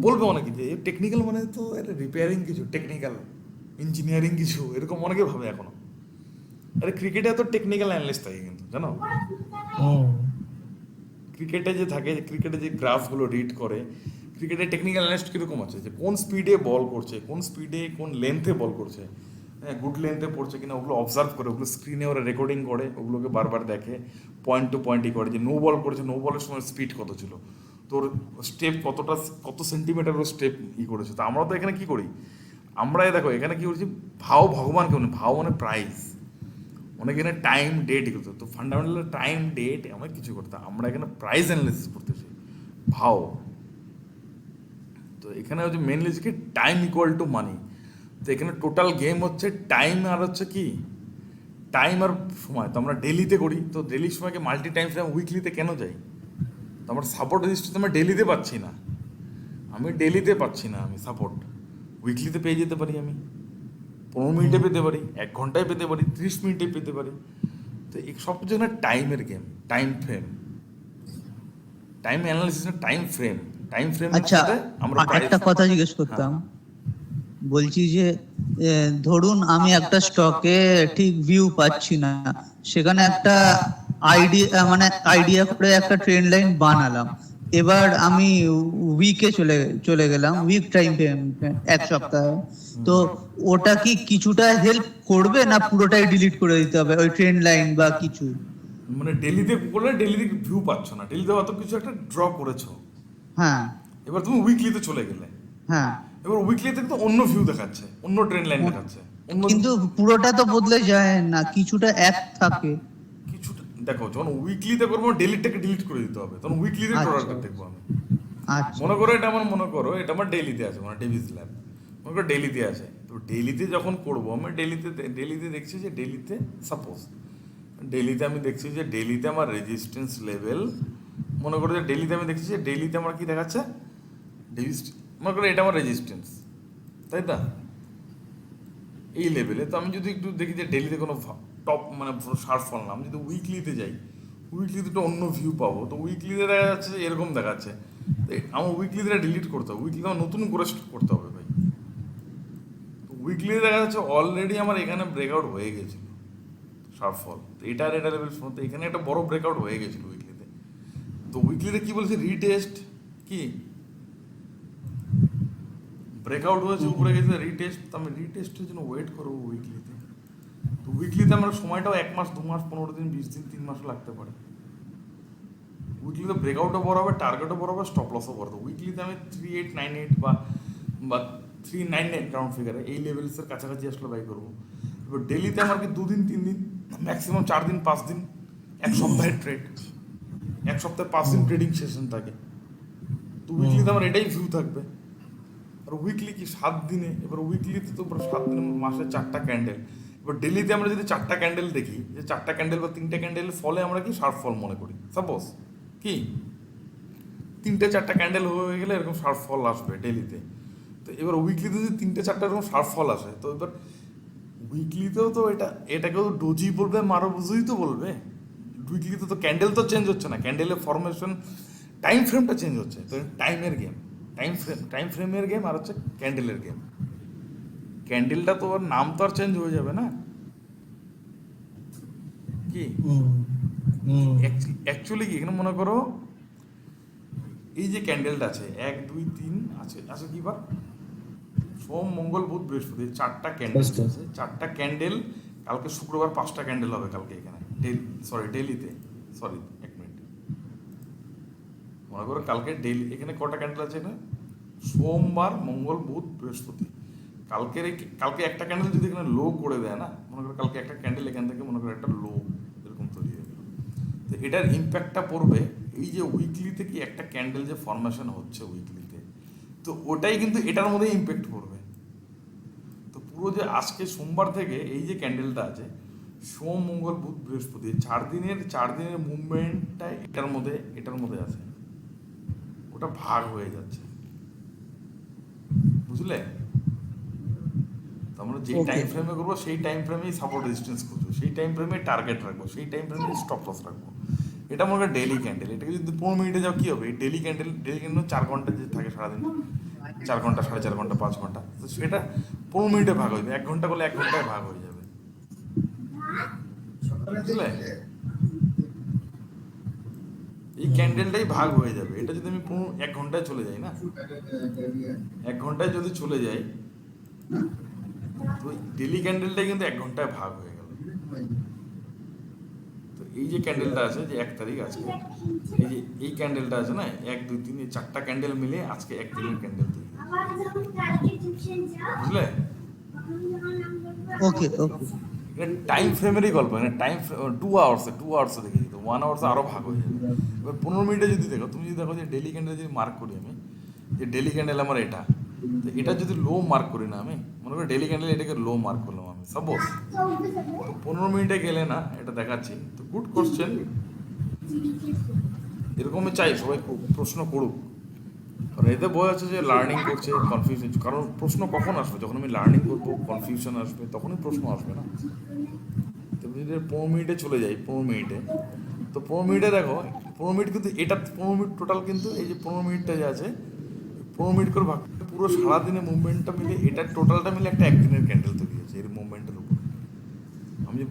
বলবে অনেকে যে টেকনিক্যাল মানে তো এটা রিপেয়ারিং কিছু, টেকনিক্যাল ইঞ্জিনিয়ারিং কিছু, এরকম অনেকে ভাবে এখনো। আরে ক্রিকেটে তো টেকনিক্যাল অ্যানালিস্ট থাকে কিন্তু, জানো? ক্রিকেটে যে থাকে, ক্রিকেটে যে গ্রাফগুলো রিড করে, ক্রিকেটে টেকনিক্যাল অ্যানালিস্ট কীরকম আছে, যে কোন স্পিডে বল করছে, কোন স্পিডে কোন লেন্থে বল করছে, হ্যাঁ গুড লেন্থে পড়ছে কিনা, ওগুলো অবজার্ভ করে, ওগুলো স্ক্রিনে ওরা রেকর্ডিং করে, ওগুলোকে বারবার দেখে, পয়েন্ট টু পয়েন্টই করে, যে নো বল করেছে, নো বলের সময় স্পিড কত ছিল, তোর স্টেপ কতটা, কত সেন্টিমিটার স্টেপ করেছে। তো আমরা তো এখানে কী করি, আমরা দেখো এখানে কী করছি, ভাও ভগবান কেউ নেই, ভাও মানে প্রাইস, অনেক এখানে টাইম ডেট করতে, তো ফান্ডামেন্টাল টাইম ডেট অনেক কিছু করতে, আমরা এখানে প্রাইস অ্যানালিসিস করতেছি, ভাও। তো এখানে হচ্ছে মেনলি কি টাইম ইকুয়াল টু মানি। তো এখানে টোটাল গেম হচ্ছে টাইম আর হচ্ছে কি, টাইম আর সময়। তো আমরা ডেলিতে করি, তো ডেলির সময়কে মাল্টি টাইম ফ্রেম উইকলিতে কেন যাই? তো আমার সাপোর্ট রেজিস্ট্রি তো আমরা ডেলিতে পাচ্ছি না, আমি সাপোর্ট উইকলিতে পেয়ে যেতে পারি, আমি 15 মিনিটে পেতে পারি, 1 ঘন্টায় পেতে পারি, 30 মিনিটে পেতে পারি। তো এই সব কিছু না টাইমের game, time frame, time analysis না টাইম ফ্রেম, টাইম ফ্রেম। আচ্ছা, আমরা একটা কথা জিজ্ঞেস করতাম, বলছি যে ধরুন আমি একটা স্টকে ঠিক ভিউ পাচ্ছি না, সেখানে একটা আইডিয়া করে একটা ট্রেন্ড লাইন বানালাম, এবার আমি উইকে চলে গেলাম, উইক টাইম ফ্রেম, 1 সপ্তাহ, তো ওটা কি কিছুটা হেল্প করবে না পুরোটাই ডিলিট করে দিতে হবে ওই ট্রেন্ড লাইন বা কিছু? মানে ডেলিতে করলে ডেলিতে ভিউ পাচ্ছ না, ডেলিতে অত কিছু একটা ড্র করেছো, হ্যাঁ এবার তুমি উইকলিতে চলে গেলে, হ্যাঁ, এবার উইকলিতে কিন্তু অন্য ভিউ দেখাচ্ছে, অন্য ট্রেন্ড লাইন দেখাচ্ছে, অন্য কিন্তু পুরোটা তো বদলে যায় না, কিছুটা এক থাকে। কিছুটা। দেখো যখন উইকলিতে করবো ডেলিটাকে ডিলিট করে দিতে হবে, তখন উইকলিতে প্রোডাক্ট দেখবো আমি। আচ্ছা, মনে করো এটা আমার ডেলিতে আছে, মানে ডেভিস ল্যাব, মনে করো ডেলিতে আছে, তো ডেলিতে যখন করবো আমি ডেলিতে দেখছি যে ডেলিতে সাপোজ ডেলিতে আমি দেখছি যে ডেলিতে আমার রেজিস্ট্যান্স লেভেল, মনে করো যে ডেলিতে আমি দেখছি যে ডেলিতে আমার কি দেখাচ্ছে, মনে করো এটা আমার রেজিস্ট্যান্স, তাই না, এই লেভেলে। তো আমি যদি একটু দেখি যে ডেলিতে কোনো টপ মানে শার্প ফল না, আমি যদি উইকলিতে যাই, উইকলিতে একটু অন্য ভিউ পাবো, তো উইকলিতে দেখা যাচ্ছে যে এরকম দেখাচ্ছে, তো আমার উইকলিতে ডিলিট করতে হবে, উইকলি আমার নতুন করে করতে হবে ভাই। তো উইকলিতে দেখা যাচ্ছে অলরেডি আমার এখানে ব্রেকআউট হয়ে গেছিল শার্প ফল, তো এটা লেভেল শুনো, তো এখানে একটা বড় ব্রেকআউট হয়ে গেছিলো উইকলিতে। তো উইকলিতে কি বলছে, রিটেস্ট কি ব্রেকআউট হয়েছে, উপরে গেছে রিটেস্ট, তো আমি রিটেস্টের জন্য ওয়েট করবো উইকলিতে। তো উইকলিতে আমার সময়টাও 1 মাস 2 মাস 15 দিন 20 দিন 3 মাসও লাগতে পারে। উইকলিতে ব্রেকআউটও বড় হবে, টার্গেটও বড় হবে, স্টপ লসও বড় হবে। উইকলিতে আমি 3898 বা 399 রাউন্ড ফিগারে এই লেভেলসের কাছাকাছি আসলে বাই করবো। এবার ডেলিতে আমার কি 2 দিন 3 দিন, ম্যাক্সিমাম 4 দিন 5 দিন, 1 সপ্তাহের ট্রেড, 1 সপ্তাহে 5 দিন ট্রেডিং সেশন থাকে। তো উইকলিতে আমার এটাই ভিউ থাকবে। আর উইকলি কি 7 দিনে, এবার উইকলিতে তো 7 দিনে মাসে 4টা ক্যান্ডেল, এবার ডেলিতে আমরা যদি 4টা ক্যান্ডেল দেখি, যে 4টা ক্যান্ডেল বা 3টে ক্যান্ডেলের ফলে আমরা কি শার্প ফল মনে করি, সাপোজ কি 3টে 4টা ক্যান্ডেল হয়ে গেলে এরকম শার্প ফল আসবে ডেলিতে। তো এবার উইকলিতে যদি 3টে 4টা এরকম শার্প ফল আসে, তো এবার উইকলিতেও তো এটাকেও ডোজি বলবে, মারুবুজুই তো বলবে। উইকলিতে তো ক্যান্ডেল তো চেঞ্জ হচ্ছে না, ক্যান্ডেলের ফরমেশন, টাইম ফ্রেমটা চেঞ্জ হচ্ছে। তো টাইমের গেম, টাইম ফ্রেমের গেম আর হচ্ছে ক্যান্ডেলের গেম। ক্যান্ডেলটা তো ওর নাম তো আর চেঞ্জ হয়ে যাবে না, কি অ্যাকচুয়ালি কি এখানে মনে করো এই যে ক্যান্ডেলটা আছে 1 2 3 আছে কি বার, সোম মঙ্গল বুধ বৃহস্পতি, 4টা ক্যান্ডেল আছে, 4টা ক্যান্ডেল, কালকে শুক্রবার 5টা ক্যান্ডেল হবে কালকে এখানে ডেলিতে, 1 মিনিট, মনে করো কালকে ডেলি এখানে কটা ক্যান্ডেল আছে, এখানে সোমবার মঙ্গল বুধ বৃহস্পতি, কালকে একটা ক্যান্ডেল যদি এখানে লো করে দেয় না, মনে করো কালকে একটা ক্যান্ডেল এখান থেকে মনে করো একটা লো এরকম তৈরি হয়ে গেল, তো এটার ইম্প্যাক্টটা পড়বে এই যে উইকলিতে কি একটা ক্যান্ডেল যে ফরমেশন হচ্ছে উইকলিতে, তো ওটাই কিন্তু এটার মধ্যে ইম্প্যাক্ট পড়বে। তো পুরো যে আজকে সোমবার থেকে এই যে ক্যান্ডেলটা আছে, সোম মঙ্গল বুধ বৃহস্পতি 4 দিনের মুভমেন্টটা এটার মধ্যে আছে, ওটা ভাগ হয়ে যাচ্ছে, বুঝলে? তো আমরা যে Okay. টাইম ফ্রেমে করবো সেই টাইম ফ্রেমেই সাপোর্ট রেজিস্ট্যান্স করবো, সেই টাইম ফ্রেমে টার্গেট রাখবো, সেই টাইম ফ্রেমে স্টপ লস রাখবো। এটা মনে হয় ডেলি ক্যান্ডেল, এটাকে যদি 15 মিনিটে যাও কি হবে? ডেলি ক্যান্ডেল 4 ঘন্টা যে থাকে সারাদিন, 4 ঘন্টা 4.5 ঘন্টা 5 ঘন্টা, তো সেটা 15 মিনিটে ভাগ হয়ে যাবে, 1 ঘন্টা করলে 1 ঘন্টায় ভাগ হয়ে যাবে, বুঝলে? এই ক্যান্ডেলটাই ভাগ হয়ে যাবে। এটা যদি আমি 1 ঘন্টায় চলে যাই না, 1 ঘন্টায় যদি চলে যাই, তো ডেলি ক্যান্ডেলটাই কিন্তু 1 ঘন্টায় ভাগ হয়ে গেল। তো এই যে ক্যান্ডেলটা আছে, যে 1 তারিখ আজকে, এই যে এই ক্যান্ডেলটা আছে না, 1 2 3 এই 4টা ক্যান্ডেল মিলে আজকে 1 দিনের ক্যান্ডেল তৈরি, বুঝলে? ওকে ওকে। এটা টাইম ফ্রেমেরই গল্প, মানে টাইম 2 আওয়ার্সে দেখে দিত, 1 আওয়ার্সে আরও ভাগ হয়ে যাবে। এবার 15 মিনিটে যদি দেখো, তুমি যদি দেখো যে ডেলি ক্যান্ডেল যদি মার্ক করি আমি, যে ডেলি ক্যান্ডেল আমার এটা, তো এটা যদি লো মার্ক করি না আমি, মনে করি ডেলি ক্যান্ডেল এটাকে লো মার্ক করলাম আমি সাপোজ, তো 15 মিনিটে গেলে না এটা দেখাচ্ছি। তো গুড কোশ্চেন, এরকমই চাই সবাই প্রশ্ন করুক, কারণ এতে বোঝা যাচ্ছে যে লার্নিং করছে, কনফিউশন। কারণ প্রশ্ন কখন আসবে? যখন আমি লার্নিং করবো, কনফিউশন আসবে, তখনই প্রশ্ন আসবে না। তো যদি 15 মিনিটে চলে যাই, 15 মিনিটে, তো 15 মিনিটে দেখো, 15 মিনিট কিন্তু এটা 15 মিনিট টোটাল, কিন্তু এই যে 15 মিনিটটা যে আছে, 15 মিনিট করে ভাগ, পুরো সারাদিনের মুভমেন্টটা মিলে, এটা টোটালটা মিলে একটা একদিনের ক্যান্ডেল তৈরি হয়েছে এর মুভমেন্টের উপর। আমি যে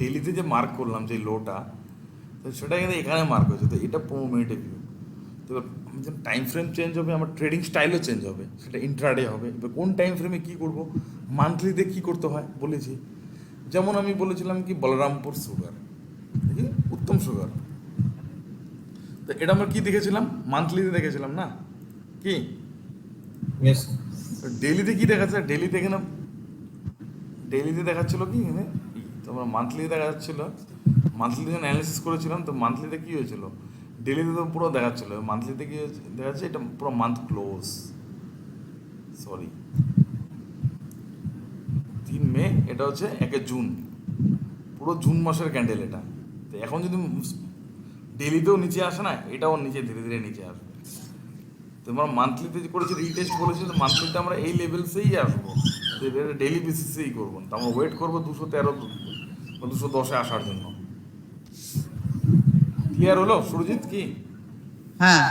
ডেলিতে যে মার্ক করলাম যে লোটা, তো সেটা কিন্তু এখানে মার্ক হয়েছে, তো এটা 15 মিনিটে ভিউ। তো টাইম ফ্রেম চেঞ্জ হবে, আমার ট্রেডিং স্টাইলও চেঞ্জ হবে, সেটা ইন্ট্রাডে হবে। এবার কোন টাইম ফ্রেমে কী করবো, মান্থলিতে কী করতে হয় বলেছি। যেমন আমি বলেছিলাম কি বলরামপুর সুগার, দেখি উত্তম সুগার, তো এটা আমরা কি দেখেছিলাম? মান্থলিতে দেখেছিলাম না কি? ইয়েস ডেলিতে কি দেখাচ্ছে? ডেলিতে এখানে ডেলিতে দেখাচ্ছিল কি এখানে, তোমার মান্থলিতে দেখা যাচ্ছিল, মান্থলিতে যখন অ্যানালিসিস করেছিলাম, তো মান্থলিতে কী হয়েছিল, ডেলিতে তো পুরো দেখাচ্ছিল, মান্থলিতে কি দেখাচ্ছে, এটা পুরো মান্থ ক্লোজ, সরি 3 মে, এটা হচ্ছে 1 জুন, পুরো জুন মাসের ক্যান্ডেল এটা। তো এখন যদি ডেলিতেও নিচে আসে না, এটাও নিচে ধীরে ধীরে নিচে আসবে। তোমার মান্থলিতে যে করেছি রিটেস্ট বলেছি, তো মান্থলিতে আমরা এই লেভেলসেই আসবো, ডেলি বেসিসেই করবো না, তো আমরা ওয়েট করবো 213 বা 210-এ আসার জন্য। ক্লিয়ার হলো সুরজিৎ কি? হ্যাঁ,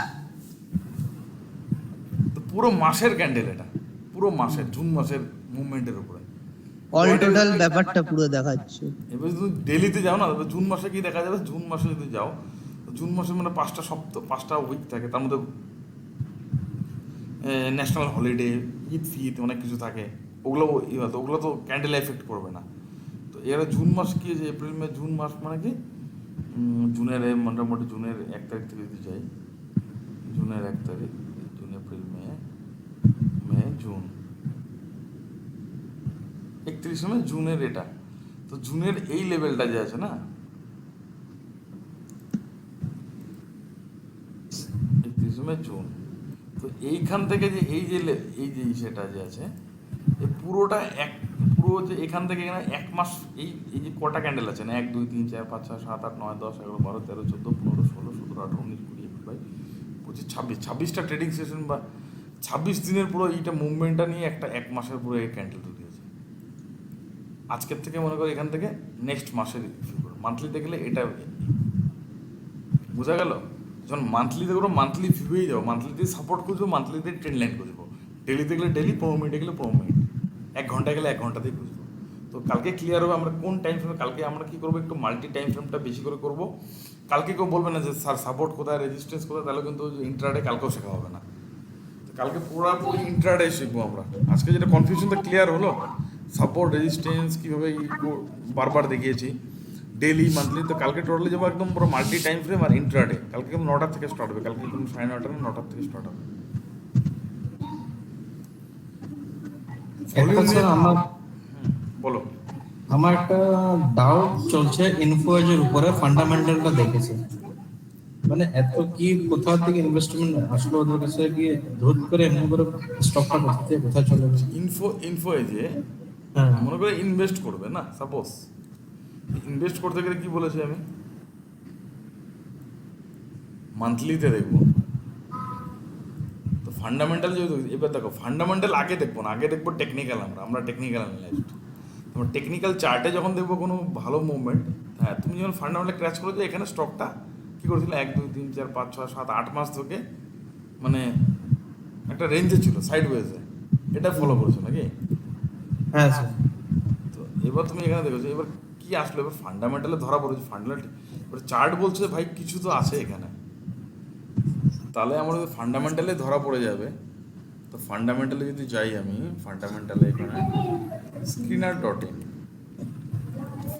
তো পুরো মাসের ক্যান্ডেল এটা, পুরো মাসের, জুন মাসের মুভমেন্টের উপরে অল টোটাল ব্যাপারটা পুরো দেখাচ্ছে। এবার যদি ডেলিতে যাও না, তবে জুন মাসে কি দেখা যাবে? জুন মাসে যদি যাও, তো জুন মাসে মানে 5টা সপ্তাহ, 5টা উইক থাকে, তার মধ্যে ন্যাশনাল হলিডে, ঈদ ফিদ অনেক কিছু থাকে, ওগুলো ওগুলো তো ক্যান্ডেল এফেক্ট করবে না। তো এর জুন মাস কি, যে এপ্রিল মে জুন মাস মানে কি, জুনের মোটামুটি জুনের 1 তারিখ থেকে যদি যাই, জুনের 1 তারিখ, June April May May June 31 মে জুনের এটা, তো জুনের এই লেভেলটা যে আছে না, 31 মে জুন, তো এইখান থেকে যে এই যে সেটা যে আছে, এই পুরোটা পুরো যে এখান থেকে এখানে 1 মাস, এই যে কটা ক্যান্ডেল আছে না, 1 2 3 4 5 6 7 8 9 10 11 12 13 14 15 16 17 18 19 20 21 22 25 26টা ট্রেডিং সেশন বা 26 দিনের পুরো এইটা মুভমেন্টটা নিয়ে একটা 1 মাসের পুরো এই ক্যান্ডেল তৈরি হয়েছে। আজকের থেকে মনে করো এখান থেকে নেক্সট মাসের মান্থলিতে গেলে এটা বোঝা গেল। যখন মান্থলিতে করো, মান্থলি ভিউই যাও, মান্থলিতে সাপোর্ট খুঁজবো, মান্থলিতে ট্রেন্ড লাইন খুঁজবো, ডেলিতে গেলে ডেলি, 15 মিনিটে গেলে 15 মিনিট, 1 ঘন্টায় গেলে 1 ঘন্টাতেই খুঁজবো। তো কালকে ক্লিয়ার হবে আমরা কোন টাইম ফ্রেমে, কালকে আমরা কী করবো, একটু মাল্টি টাইম ফ্রেমটা বেশি করে করবো। কালকে কেউ বলবে না যে স্যার সাপোর্ট কোথায়, রেজিস্ট্যান্স কোথায়, তাহলে কিন্তু ইন্ট্রাডে কালকেও শেখা হবে না। তো কালকে পুরোপুরি ইন্ট্রাডে শিখবো আমরা। আজকে যেটা কনফিউশনটা ক্লিয়ার হলো, সাপোর্ট রেজিস্ট্যান্স কীভাবে বারবার দেখিয়েছি, ডেলি মান্থলি, তো কালকে টোটালি যাবো একদম পুরো মাল্টি টাইম ফ্রেম আর ইন্ট্রাডে। কালকে কিন্তু 9টা থেকে স্টার্ট হবে, কালকে কিন্তু 9:30 না 9টার থেকে স্টার্ট হবে। একটা স্যার বলো। আমার একটা ডাউট চলছে ইনফোএজের উপরে, ফান্ডামেন্টালটা দেখেছে, মানে এত কি কোথা থেকে ইনভেস্টমেন্ট আসলো ওদের কাছে, কি ধুত করে এমনি করে স্টকটা কোথা থেকে কোথায় চলে গেছে? ইনফো এজে হ্যাঁ মনে করে ইনভেস্ট করবে না, সাপোজ ইনভেস্ট করতে গেলে কি বলেছি আমি, মান্থলিতে দেখবো। তো ফান্ডামেন্টাল যদি এবার দেখো, ফান্ডামেন্টাল আগে দেখবো না, আগে দেখবো টেকনিক্যাল। আমরা টেকনিক্যাল অ্যানালাইস্ট। তোমার টেকনিক্যাল চার্টে যখন দেখবো কোনো ভালো মুভমেন্ট, হ্যাঁ তুমি যখন ফান্ডামেন্টাল ক্র্যাচ করেছো, এখানে স্টকটা কী করেছিল 1 2 3 4 5 6 7 8 মাস থেকে মানে একটা রেঞ্জে ছিল, সাইড ওয়েজে, এটা ফলো করেছো নাকি? হ্যাঁ স্যার। তো এবার তুমি এখানে দেখেছো, এবার কি আসলো, এবার ফান্ডামেন্টালে ধরা পড়েছে, ফান্ডামেন্টাল এবার চার্ট বলছে ভাই কিছু তো আছে এখানে, তাহলে আমার যদি ফান্ডামেন্টালে ধরা পড়ে যাবে। তো ফান্ডামেন্টালে যদি যাই আমি, ফান্ডামেন্টালে এখানে স্ক্রিনার ডট ইন,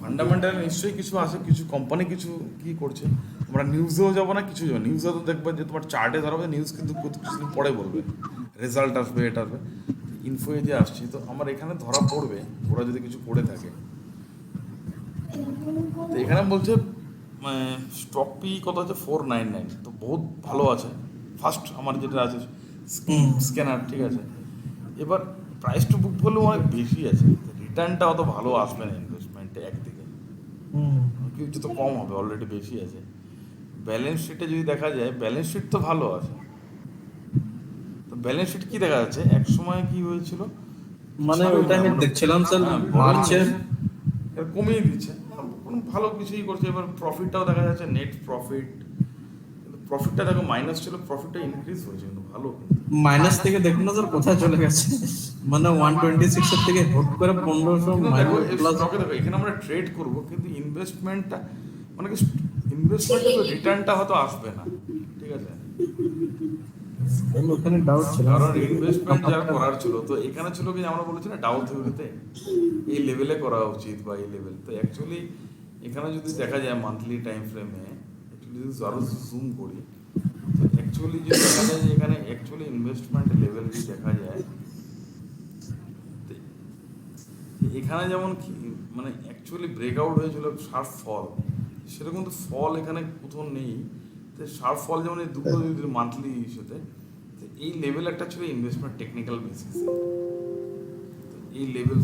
ফান্ডামেন্টালে নিশ্চয়ই কিছু আছে, কিছু কোম্পানি কিছু কি করছে। আমরা নিউজেও যাবো না, কিছু যাবো, নিউজে তো দেখবে যে তোমার চার্টে ধরা হবে, নিউজ কিন্তু কিছুদিন পরে বলবে, রেজাল্ট আসবে, এটা আসবে। ইনফোয়ে যে আসছি, তো আমার এখানে ধরা পড়বে ওরা যদি কিছু করে থাকে। তো এখানে বলছে স্টক পি কত আছে 499, তো বহুত ভালো আছে। ফার্স্ট আমার যেটা আছে স্ক্যানার, ঠিক আছে। এবার প্রাইস টু বুক ভ্যালু অনেক বেশি আছে, রিটার্নটা অত ভালো আসবে না ইনভেস্টমেন্টে একদিকে, কিছু তো কম হবে, অলরেডি বেশি আছে। ব্যালেন্স শিটে যদি দেখা যায়, ব্যালেন্স শিট তো ভালো আছে। তো ব্যালেন্স শিট কি দেখা যাচ্ছে, এক সময় কি হয়েছিল, মানে ওটা আমি দেখছিলাম স্যার মার্চের এর কমিয়ে দিচ্ছে, কোনো ভালো কিছুই করছে। এবার প্রফিটটাও দেখা যাচ্ছে, নেট প্রফিট, প্রফিটটা দেখো মাইনাস ছিল, প্রফিটটা ইনক্রিজ হয়েছে, কিন্তু ভালো। মাইনাস থেকে দেখুন না স্যার কোথায় চলে গেছে, মানে 126 এর থেকে হুট করে 1500 কিন্তু দেখো মাইনাস প্লাস। স্টকে দেখো, এখানে আমরা ট্রেড করব, কিন্তু ইনভেস্টমেন্টটা মানে কি, ইনভেস্টমেন্টে তো রিটার্নটা হয়তো আসবে না, ঠিক আছে। ওখানে ডাউট ছিল কারণ ইনভেস্টমেন্ট যারা করার ছিল, তো এখানে ছিল কি আমরা বলেছি না ডাউ থিওরিতে এই লেভেলে করা উচিত বা এই লেভেল। তো অ্যাকচুয়ালি এখানে যদি দেখা যায় মান্থলি টাইম ফ্রেমে, যদি আরো জুম করি, তো অ্যাকচুয়ালি যদি দেখা যায় যে এখানে অ্যাকচুয়ালি ইনভেস্টমেন্ট লেভেল যদি দেখা যায়, তো এখানে যেমন কি মানে অ্যাকচুয়ালি ব্রেকআউট হয়েছিল শার্প ফল, সেরকম তো ফল এখানে কোথাও নেই। তো শার্প ফল যেমন এই দুটো যদি মান্থলি ইস্যুতে, তো এই লেভেল একটা ছিল ইনভেস্টমেন্ট টেকনিক্যাল বেসিসে। তো এই লেভেল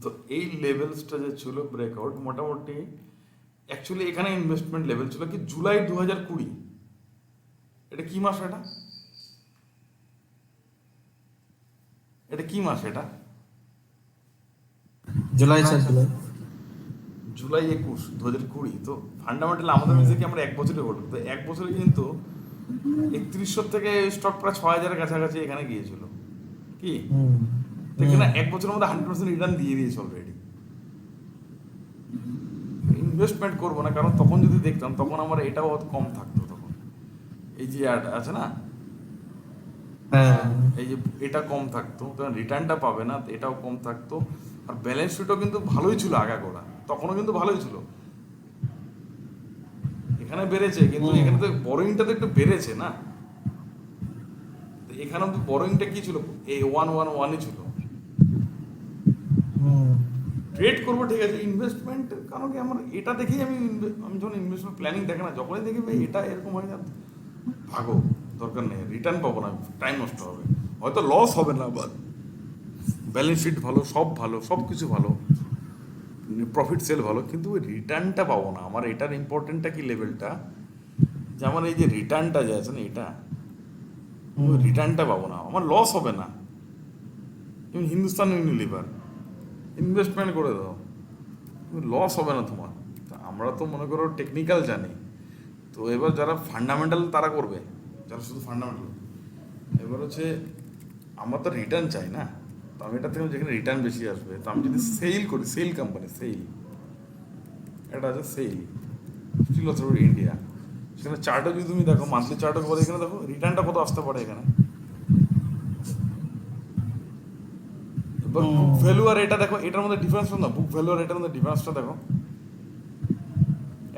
তো এই লেভেলসটা যে ছিল ব্রেকআউট, মোটামুটি অ্যাকচুয়ালি এখানে ইনভেস্টমেন্ট লেভেল ছিল কি জুলাই 2020। এটা কি মাস, এটা এটা কি মাস, এটা জুলাই স্যার, জুলাই জুলাই 21 2020। তো ফান্ডামেন্টাল আমাদের মিশে কি আমরা এক বছরে করবো, তো এক বছরে কিন্তু 3100 থেকে স্টক প্রায় 6000-এর কাছাকাছি এখানে গিয়েছিল কি। তো এখানে এক বছরের মধ্যে 100% রিটার্ন দিয়ে দিয়েছে অলরেডি। ইনভেস্টমেন্ট করবো না, কারণ তখন যদি দেখতাম তখন আমার এটাও অত কম থাকতো। তখন এই যে আছে না, হ্যাঁ এই যে এটা কম থাকতো, তখন রিটার্নটা পাবে না, এটাও কম থাকতো। আর ব্যালেন্স শিটও কিন্তু ভালোই ছিল আগাগোড়া, তখনও কিন্তু ভালোই ছিল। এখানে বেড়েছে, কিন্তু এখানে তো বড়োইংটা তো একটু বেড়েছে না। তো এখানে বড়োইংটা কি ছিল, এই 111-ই ছিল। ট্রেড করবো ঠিক আছে, ইনভেস্টমেন্ট কারণ কি আমার এটা দেখেই আমি যখন ইনভেস্টমেন্ট প্ল্যানিং দেখে না, যখনই দেখি ভাই এটা এরকম হয় না, ভাগো, দরকার নেই, রিটার্ন পাবো না, টাইম নষ্ট হবে, হয়তো লস হবে না, বা ব্যালেন্স শিট ভালো, সব ভালো, সব কিছু ভালো, প্রফিট সেল ভালো, কিন্তু ওই রিটার্নটা পাবো না। আমার এটার ইম্পর্টেন্টটা কি লেভেলটা, যে আমার এই যে রিটার্নটা যে আছে না, এটা ওই রিটার্নটা পাবো না, আমার লস হবে না। যেমন হিন্দুস্তান ইউনিলিভার ইনভেস্টমেন্ট করে দাও, লস হবে না তোমার। তা আমরা তো মনে করো টেকনিক্যাল জানি, তো এবার যারা ফান্ডামেন্টাল তারা করবে, যারা শুধু ফান্ডামেন্টাল। এবার হচ্ছে আমার তো রিটার্ন চাই না, তো আমি এটা থেকে যেখানে রিটার্ন বেশি আসবে, তো আমি যদি সেল করি, সেল কোম্পানি, সেল এটা আছে সেল স্টিল অথরিটি ইন্ডিয়া, সেখানে চার্টে যদি তুমি দেখো, মান্থলি চার্টে বলে এখানে দেখো রিটার্নটা কত আসতে পারে এখানে। এবার বুক ভ্যালু আর এটা দেখো, এটার মধ্যে ডিফারেন্স না, বুক ভ্যালু আর এটার মধ্যে ডিফারেন্সটা দেখো,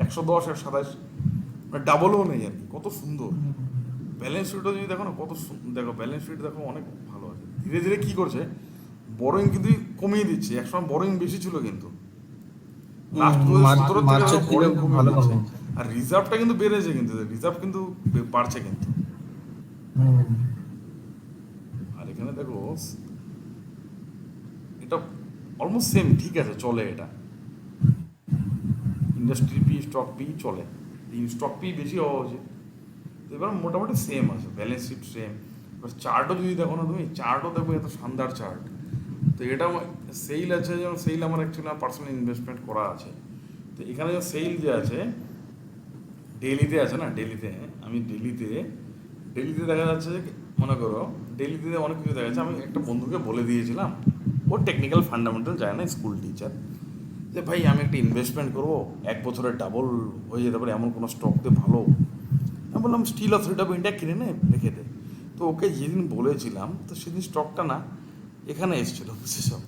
110 আর 27, মানে ডাবলও নেই আর কি, কত সুন্দর। ব্যালেন্স শিটও যদি দেখো না, কত দেখো ব্যালেন্স শিট দেখো অনেক ভালো আছে। ধীরে ধীরে কি করছে, বড়োইং কিন্তু কমিয়ে দিচ্ছে, একসময় বড়োইং বেশি ছিল, কিন্তু লাস্ট 2017 থেকে বড়োইং কমিয়ে দিচ্ছে। আর রিজার্ভটা কিন্তু বেড়েছে, কিন্তু রিজার্ভ কিন্তু বাড়ছে কিন্তু। হুম আর এখানে দেখো এটা অলমোস্ট সেম, ঠিক আছে, চলে এটা ইন্ডাস্ট্রি পি স্টক পি চলে, স্টক পি বেশি হওয়া উচিত। তো এবার মোটামুটি সেম আছে, ব্যালেন্স শিট সেম। এবার চার্টও যদি দেখো না তুমি, চার্টও দেখো এত শানদার চার্ট। তো এটা সেল আছে, যেমন সেল আমার অ্যাকচুয়ালি আমার পার্সোনাল ইনভেস্টমেন্ট করা আছে। তো এখানে যে সেল যে আছে ডেলিতে আছে না, ডেলিতে আমি ডেলিতে দেখা যাচ্ছে যে মনে করো ডেলিতে অনেক কিছু দেখা যাচ্ছে। আমি একটা বন্ধুকে বলে দিয়েছিলাম, ও টেকনিক্যাল ফান্ডামেন্টাল যায় না, স্কুল টিচার, যে ভাই আমি একটা ইনভেস্টমেন্ট করবো, 1 বছরে ডাবল হয়ে যেতে পারে এমন কোনো স্টকতে ভালো। আমি বললাম স্টিল অথরিটি অফ ইন্ডিয়া কিনে নে, রেখে দে। তো ওকে যেদিন বলেছিলাম তো সেদিন স্টকটা না এখানে এসেছিলো সেসব।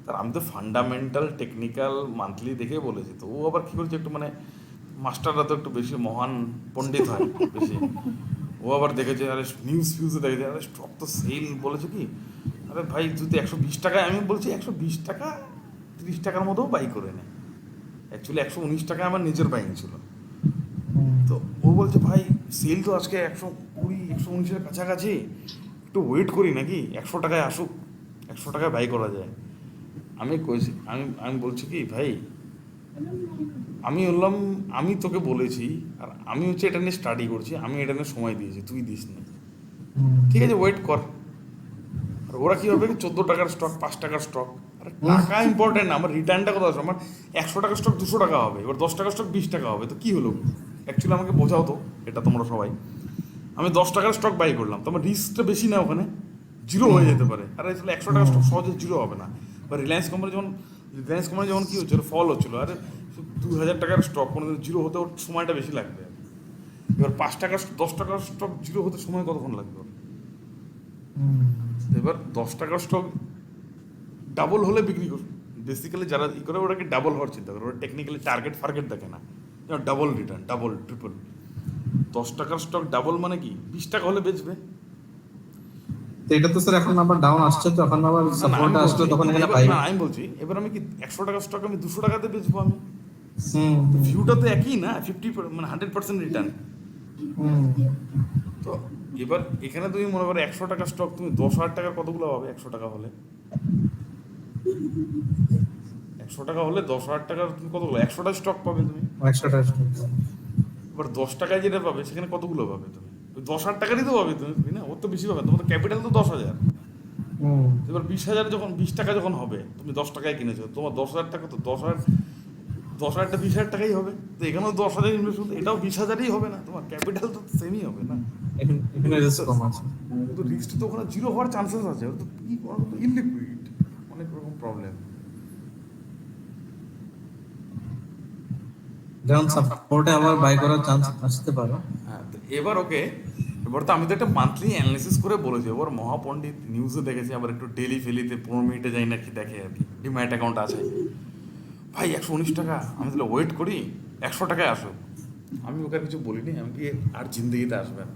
তার আমি তো ফান্ডামেন্টাল টেকনিক্যাল মান্থলি দেখে বলেছি। তো ও আবার কী করছে, একটু মানে মাস্টাররা তো একটু বেশি মহান পণ্ডিত হয় বেশি। ও আবার দেখেছে, আরে নিউজ ফিউজে দেখেছে, আরে স্টক তো সেল বলেছে কি, আরে ভাই যদি 120 টাকায়, আমি বলছি 120 টাকা 30 টাকার মধ্যেও বাই করে নে। অ্যাকচুয়ালি 119 টাকায় আমার নিজের বাইং ছিল। তো ও বলছে ভাই সেল তো আজকে 120 119-এর কাছাকাছি, একটু ওয়েট করি নাকি, 100 টাকায় আসুক, 100 টাকায় বাই করা যায়। আমি কইছি, আমি বলছি কি ভাই, আমি বললাম আমি তোকে বলেছি, আর আমি হচ্ছে এটা নিয়ে স্টাডি করছি, আমি এটা নিয়ে সময় দিয়েছি, তুই দিস না, ঠিক আছে ওয়েট কর। আর ওরা কী হবে, 14 টাকার স্টক, 5 টাকার স্টক, আর টাকা ইম্পর্টেন্ট না, আমার রিটার্নটা কত আছে, আমার 100 টাকার স্টক 200 টাকা হবে, এবার 10 টাকার স্টক 20 টাকা হবে, তো কী হলো? অ্যাকচুয়ালি আমাকে বোঝাও তো এটা তোমরা সবাই। আমি 10 টাকার স্টক বাই করলাম, তো আমার রিস্কটা বেশি না, ওখানে জিরো হয়ে যেতে পারে। আর আসলে 100 টাকার স্টক সহজে জিরো হবে না। বা রিলায়েন্স কোম্পানি যখন কী হচ্ছিলো, ফল হচ্ছিলো, আরে 2000 টাকার স্টক কোনো দিন জিরো হতে ওর সময়টা বেশি লাগবে। এবার 5 টাকার 10 টাকার স্টক জিরো হতে সময় কতক্ষণ লাগবে ওর? এবার 10 টাকার স্টক ডাবল হলে বিক্রি কর। বেসিক্যালি যারা ই করে ওটাকে ডাবল হওয়ার চিন্তা করে, ওরা টেকনিক্যালি টার্গেট ফার্গেট দেখে না, ডাবল রিটার্ন, ডাবল ট্রিপল। 10 টাকার স্টক ডাবল মানে কি, 20 টাকা হলে বেচবে। তো এটা তো স্যার এখন আবার ডাউন আসছে, তো এখন আবার সাপোর্ট আসলে তখন এখানে পাই। আমি বলছি এবার আমি কি 100 টাকার স্টক আমি 200 টাকাতে বেচবো আমি? হুম ভিউটা তো একই না, 50 মানে 100% রিটার্ন। হুম তো এবার এখানে তুমি মনে করো 100 টাকার স্টক তুমি 10,000 টাকার কতগুলো পাবে? 100 টাকা হলে 100 টাকা হলে 10,000 টাকার তুমি কতগুলো 100টা স্টক পাবে তুমি। 100টা এবার 10 টাকায় যেটা পাবে সেখানে কতগুলো পাবে তুমি? ওই 10,000 টাকারই তো পাবে তুমি না, ওর তো বেশি পাবে, তোমার ক্যাপিটাল তো 10,000। হুম এবার 20,000 যখন 20 টাকা যখন হবে, তুমি 10 টাকায় কিনেছো, তোমার 10,000 টাকা তো 10,000টা 20,000 টাকাই হবে। তো এখানেও 10,000 ইনভেস্ট করতে, এটাও 20,000ই হবে না, তোমার ক্যাপিটাল তো সেমই হবে না। এখানে রিস্ক কম আছে। কিন্তু রিস্ক তো ওখানে জিরো হওয়ার চান্সেস আছে, ওটা তো কি ইলিকুইড, অনেক রকম প্রবলেম। যেমন সাপোর্টে আবার বাই করার চান্স আসতে পারে। হ্যাঁ, তো এবার ওকে, এবার তো আমি তো একটা মান্থলি অ্যানালিসিস করে বলেছি, এবার মহাপণ্ডিত নিউজে দেখেছি, আবার একটু ডেলি ফেলিতে 15 মিনিটে যাই না কি দেখে আর কি, ডিম্যাট অ্যাকাউন্ট আছে ভাই 119 টাকা, আমি তাহলে ওয়েট করি 100 টাকায় আসো। আমি ওকে আর কিছু বলিনি, আমি কি আর জিন্দগিতে আসবে না,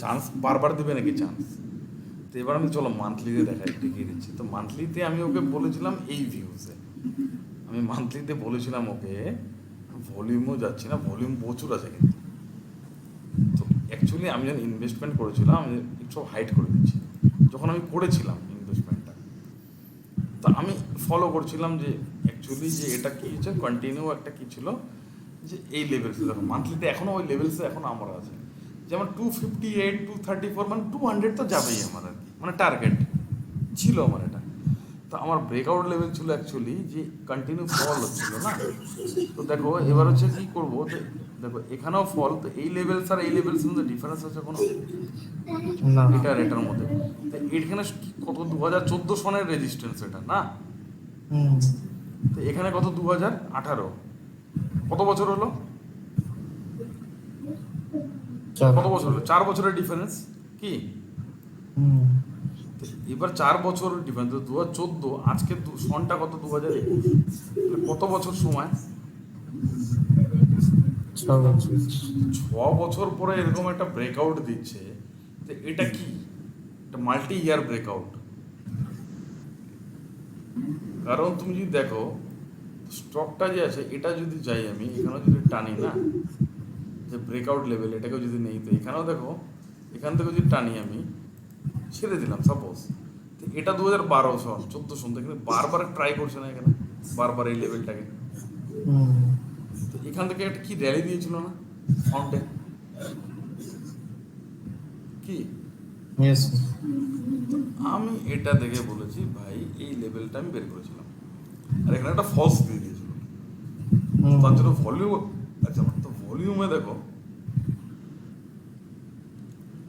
চান্স বারবার দেবে নাকি চান্স। তো এবার আমি চলো মান্থলিতে দেখিয়ে দিচ্ছি। তো মান্থলিতে আমি ওকে বলেছিলাম এই ভিউজে, আমি মান্থলিতে বলেছিলাম ওকে, ভলিউমও যাচ্ছি না, ভলিউম প্রচুর আছে কিন্তু। তো অ্যাকচুয়ালি আমি যখন ইনভেস্টমেন্ট করেছিলাম, আমি একটু হাইড করে দিচ্ছি, যখন আমি করেছিলাম ইনভেস্টমেন্টটা, তো আমি ফলো করছিলাম যে অ্যাকচুয়ালি যে এটা কী হচ্ছে, কন্টিনিউ একটা কী ছিল যে এই লেভেলসে, দেখো মান্থলিতে এখনও ওই লেভেলসে এখনও আমার আছে, যেমন 258 234, মানে 200 তো যাবেই আমার আর কি, মানে টার্গেট ছিল আমার এটা। তো আমার ব্রেকআউট লেভেল ছিল অ্যাকচুয়ালি যে কন্টিনিউ ফল হচ্ছিল না। তো দেখো এবার হচ্ছে কী করবো, যে দেখো এখানেও ফল, তো এই লেভেলস আর এই লেভেলসের মধ্যে ডিফারেন্স আছে কোনো? না এটার মধ্যে তো এখানে কত 2014 সনের রেজিস্ট্যান্স এটা না, হুম তো এখানে কত 2018, কত বছর হলো, কত বছর হলো? 4 বছরের ডিফারেন্স কি? হুম তো এবার 4 বছর ডিফারেন্স, 2014 আজকে সনটা কত 2021, কত বছর সময়? 6 বছর। 6 বছর পরে এরকম একটা ব্রেকআউট দিচ্ছে, তো এটা কি, এটা মাল্টি ইয়ার ব্রেকআউট। কারণ তুমি যদি দেখো স্টকটা যে আছে, এটা যদি যাই আমি এখানেও যদি টানি না, যে ব্রেকআউট লেভেল এটাকেও যদি নেই, তো এখানেও দেখো এখান থেকে যদি টানি আমি ছেড়ে দিলাম সাপোজ, তো এটা 2012 সন 14 সন থেকে বারবার ট্রাই করছে না এখানে, বারবার এই লেভেলটাকে। তো এখান থেকে একটা কি র্যালি দিয়েছিল না ফাউন্টেন, কি ইয়েস আমি এটা দেখে বলেছি ভাই এই লেভেলটা আমি বের করেছিলাম, আর এখানে একটা ফলস দিয়ে দিয়েছিল। তার জন্য ভলিউম, আচ্ছা তো ভলিউমে দেখো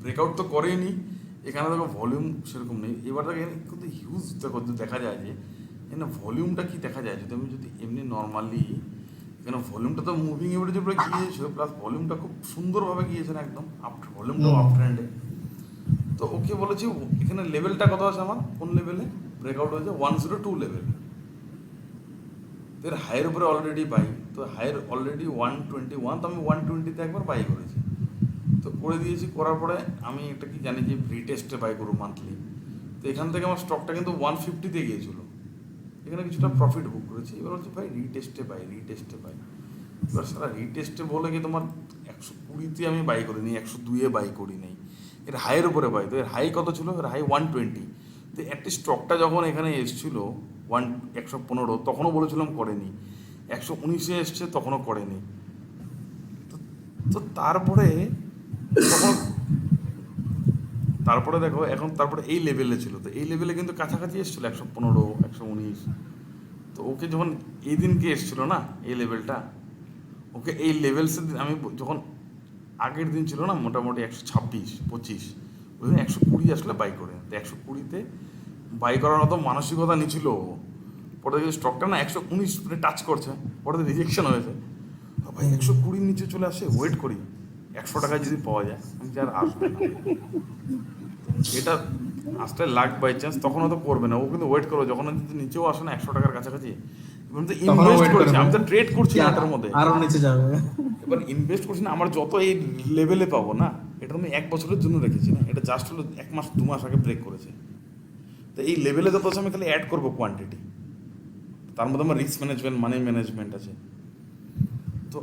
ব্রেকআউট তো করেনি, এখানে দেখো ভলিউম সেরকম নেই। এবার দেখো এখানে কিন্তু হিউজ দেখো দেখা যায় যে এখানে ভলিউমটা কি দেখা যায়, যদি আমি যদি এমনি নর্মালি এখানে ভলিউমটা তো মুভিং এভারেজের উপরে গিয়েছিল, প্লাস ভলিউমটা খুব সুন্দরভাবে গিয়েছে না একদম আপ, ভলিউমটাও আপ ট্রেন্ডে। তো ওকে বলেছি এখানে লেভেলটা কত আছে আমার, কোন লেভেলে ব্রেকআউট হয়েছে 102 লেভেল, এর হাইয়ের উপরে অলরেডি বাই, তো হাইয়ের অলরেডি 121, তো আমি 120-তে একবার বাই করেছি। তো করে দিয়েছি, করার পরে আমি একটা কি জানি যে রিটেস্টে বাই করবো মান্থলি। তো এখান থেকে আমার স্টকটা কিন্তু 150-তে গিয়েছিলো, এখানে কিছুটা প্রফিট বুক করেছি। এবার হচ্ছে ভাই রিটেস্টে বাই, রিটেস্টে বাই। এবার সারা রিটেস্টে বলে কি তোমার 120-তে আমি বাই করিনি, 102-এ বাই করি নাই, এর হাইয়ের উপরে বাই। তো এর হাই কত ছিল, এর হাই 120। তো একটি স্টকটা যখন এখানে এসেছিলো 115, তখনও বলেছিলাম করেনি, 119-এ এসছে তখনও করেনি। তো তারপরে তখন তারপরে দেখো এখন তারপরে এই লেভেলে ছিল, তো এই লেভেলে কিন্তু কাছাকাছি এসেছিলো 115, 119। তো ওকে যখন এই দিনকে এসেছিলো না এই লেভেলটা, ওকে এই লেভেলসের আমি যখন আগের দিন ছিল না মোটামুটি 126, 25, ওই জন্য 120 আসলে বাই করে। তো 120-তে বাই করার মতো মানসিকতা নিয়েছিল। পরে দেখি স্টকটা না 119 টাচ করছে, পরে রিজেকশন হয়েছে। ভাই 120 নিচে চলে আসে, ওয়েট করি 100 টাকায় যদি পাওয়া যায়, আমি আর আসবে না এটা আসলে লাখ বাই চান্স, তখন হয়তো করবে না ও, কিন্তু ওয়েট করো যখন যদি নিচেও আসে না 100 টাকার কাছাকাছি, আমি তো ইনভেস্ট করছি, আমি তো ট্রেড করছি না এটার মধ্যে। আরো নিচে যাবে। এবার ইনভেস্ট করছি না, আমার যত এই লেভেলে পাবো না, এটা আমি 1 বছরের জন্য রেখেছি না, এটা জাস্ট হলো 1 মাস 2 মাস আগে ব্রেক করেছে। তো এই লেভেলে যত আছে আমি খালি অ্যাড করবো কোয়ান্টিটি, তার মধ্যে আমার রিস্ক ম্যানেজমেন্ট, মানি ম্যানেজমেন্ট আছে। তো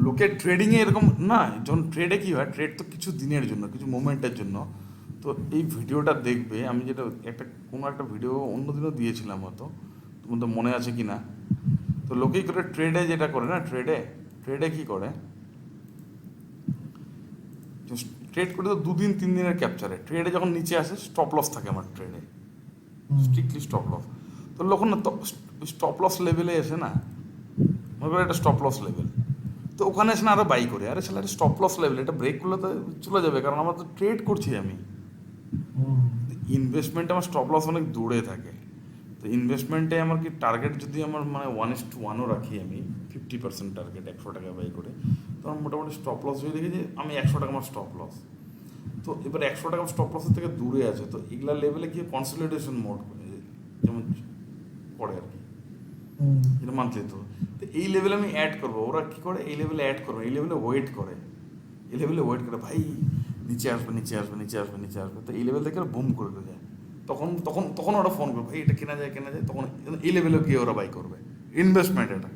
লোকের ট্রেডিংয়ে এরকম না, যখন ট্রেডে কী হয়, ট্রেড তো কিছু দিনের জন্য, কিছু মোমেন্টের জন্য। তো এই ভিডিওটা দেখবে, আমি যেটা কোনো একটা ভিডিও অন্যদিনও দিয়েছিলাম হয়তো, তোমাদের মনে আছে কি না। তো লোকেই করে ট্রেডে যেটা করে না, ট্রেডে কী করে, ট্রেড করে তো 2 দিন 3 দিনের ক্যাপচারে, ট্রেডে যখন নিচে আসে স্টপ লস থাকে আমার ট্রেডে, স্ট্রিক্টলি স্টপ লস। তো লোক না স্টপ লস লেভেলে এসে না, মনে করে এটা স্টপ লস লেভেল, তো ওখানে এসে না আরও বাই করে, আরে শালা এটা স্টপ লস লেভেল, এটা ব্রেক করলে তো চলে যাবে, কারণ আমার তো ট্রেড করছি আমি। ইনভেস্টমেন্টে আমার স্টপ লস অনেক দূরে থাকে। তো ইনভেস্টমেন্টে আমার কি টার্গেট যদি আমার মানে 1:1ও রাখি আমি, 50% টার্গেট 100 টাকা বাই করে, তো আমার মোটামুটি স্টপ লস হয়ে দেখি যে আমি 100 টাকা আমার স্টপ লস। তো এবার 100 টাকা স্টপ লসের থেকে দূরে আছে, তো এগুলা লেভেলে গিয়ে কনসলিডেশন মোড করে, যেমন পড়ে আর কি, এটা মান্থলি। তো এই লেভেলে আমি অ্যাড করবো, ওরা কী করে এই লেভেলে অ্যাড করবে, এই লেভেলে ওয়েট করে, এই লেভেলে ওয়েট করে ভাই নিচে আসবে, নিচে আসবে, নিচে আসবে, নিচে আসবে। তো এই লেভেল থেকে বুম করে যায়, তখন তখন তখন ওরা ফোন করবে, ভাই এটা কেনা যায়, তখন এই লেভেলে গিয়ে ওরা বাই করবে। ইনভেস্টমেন্ট এটা,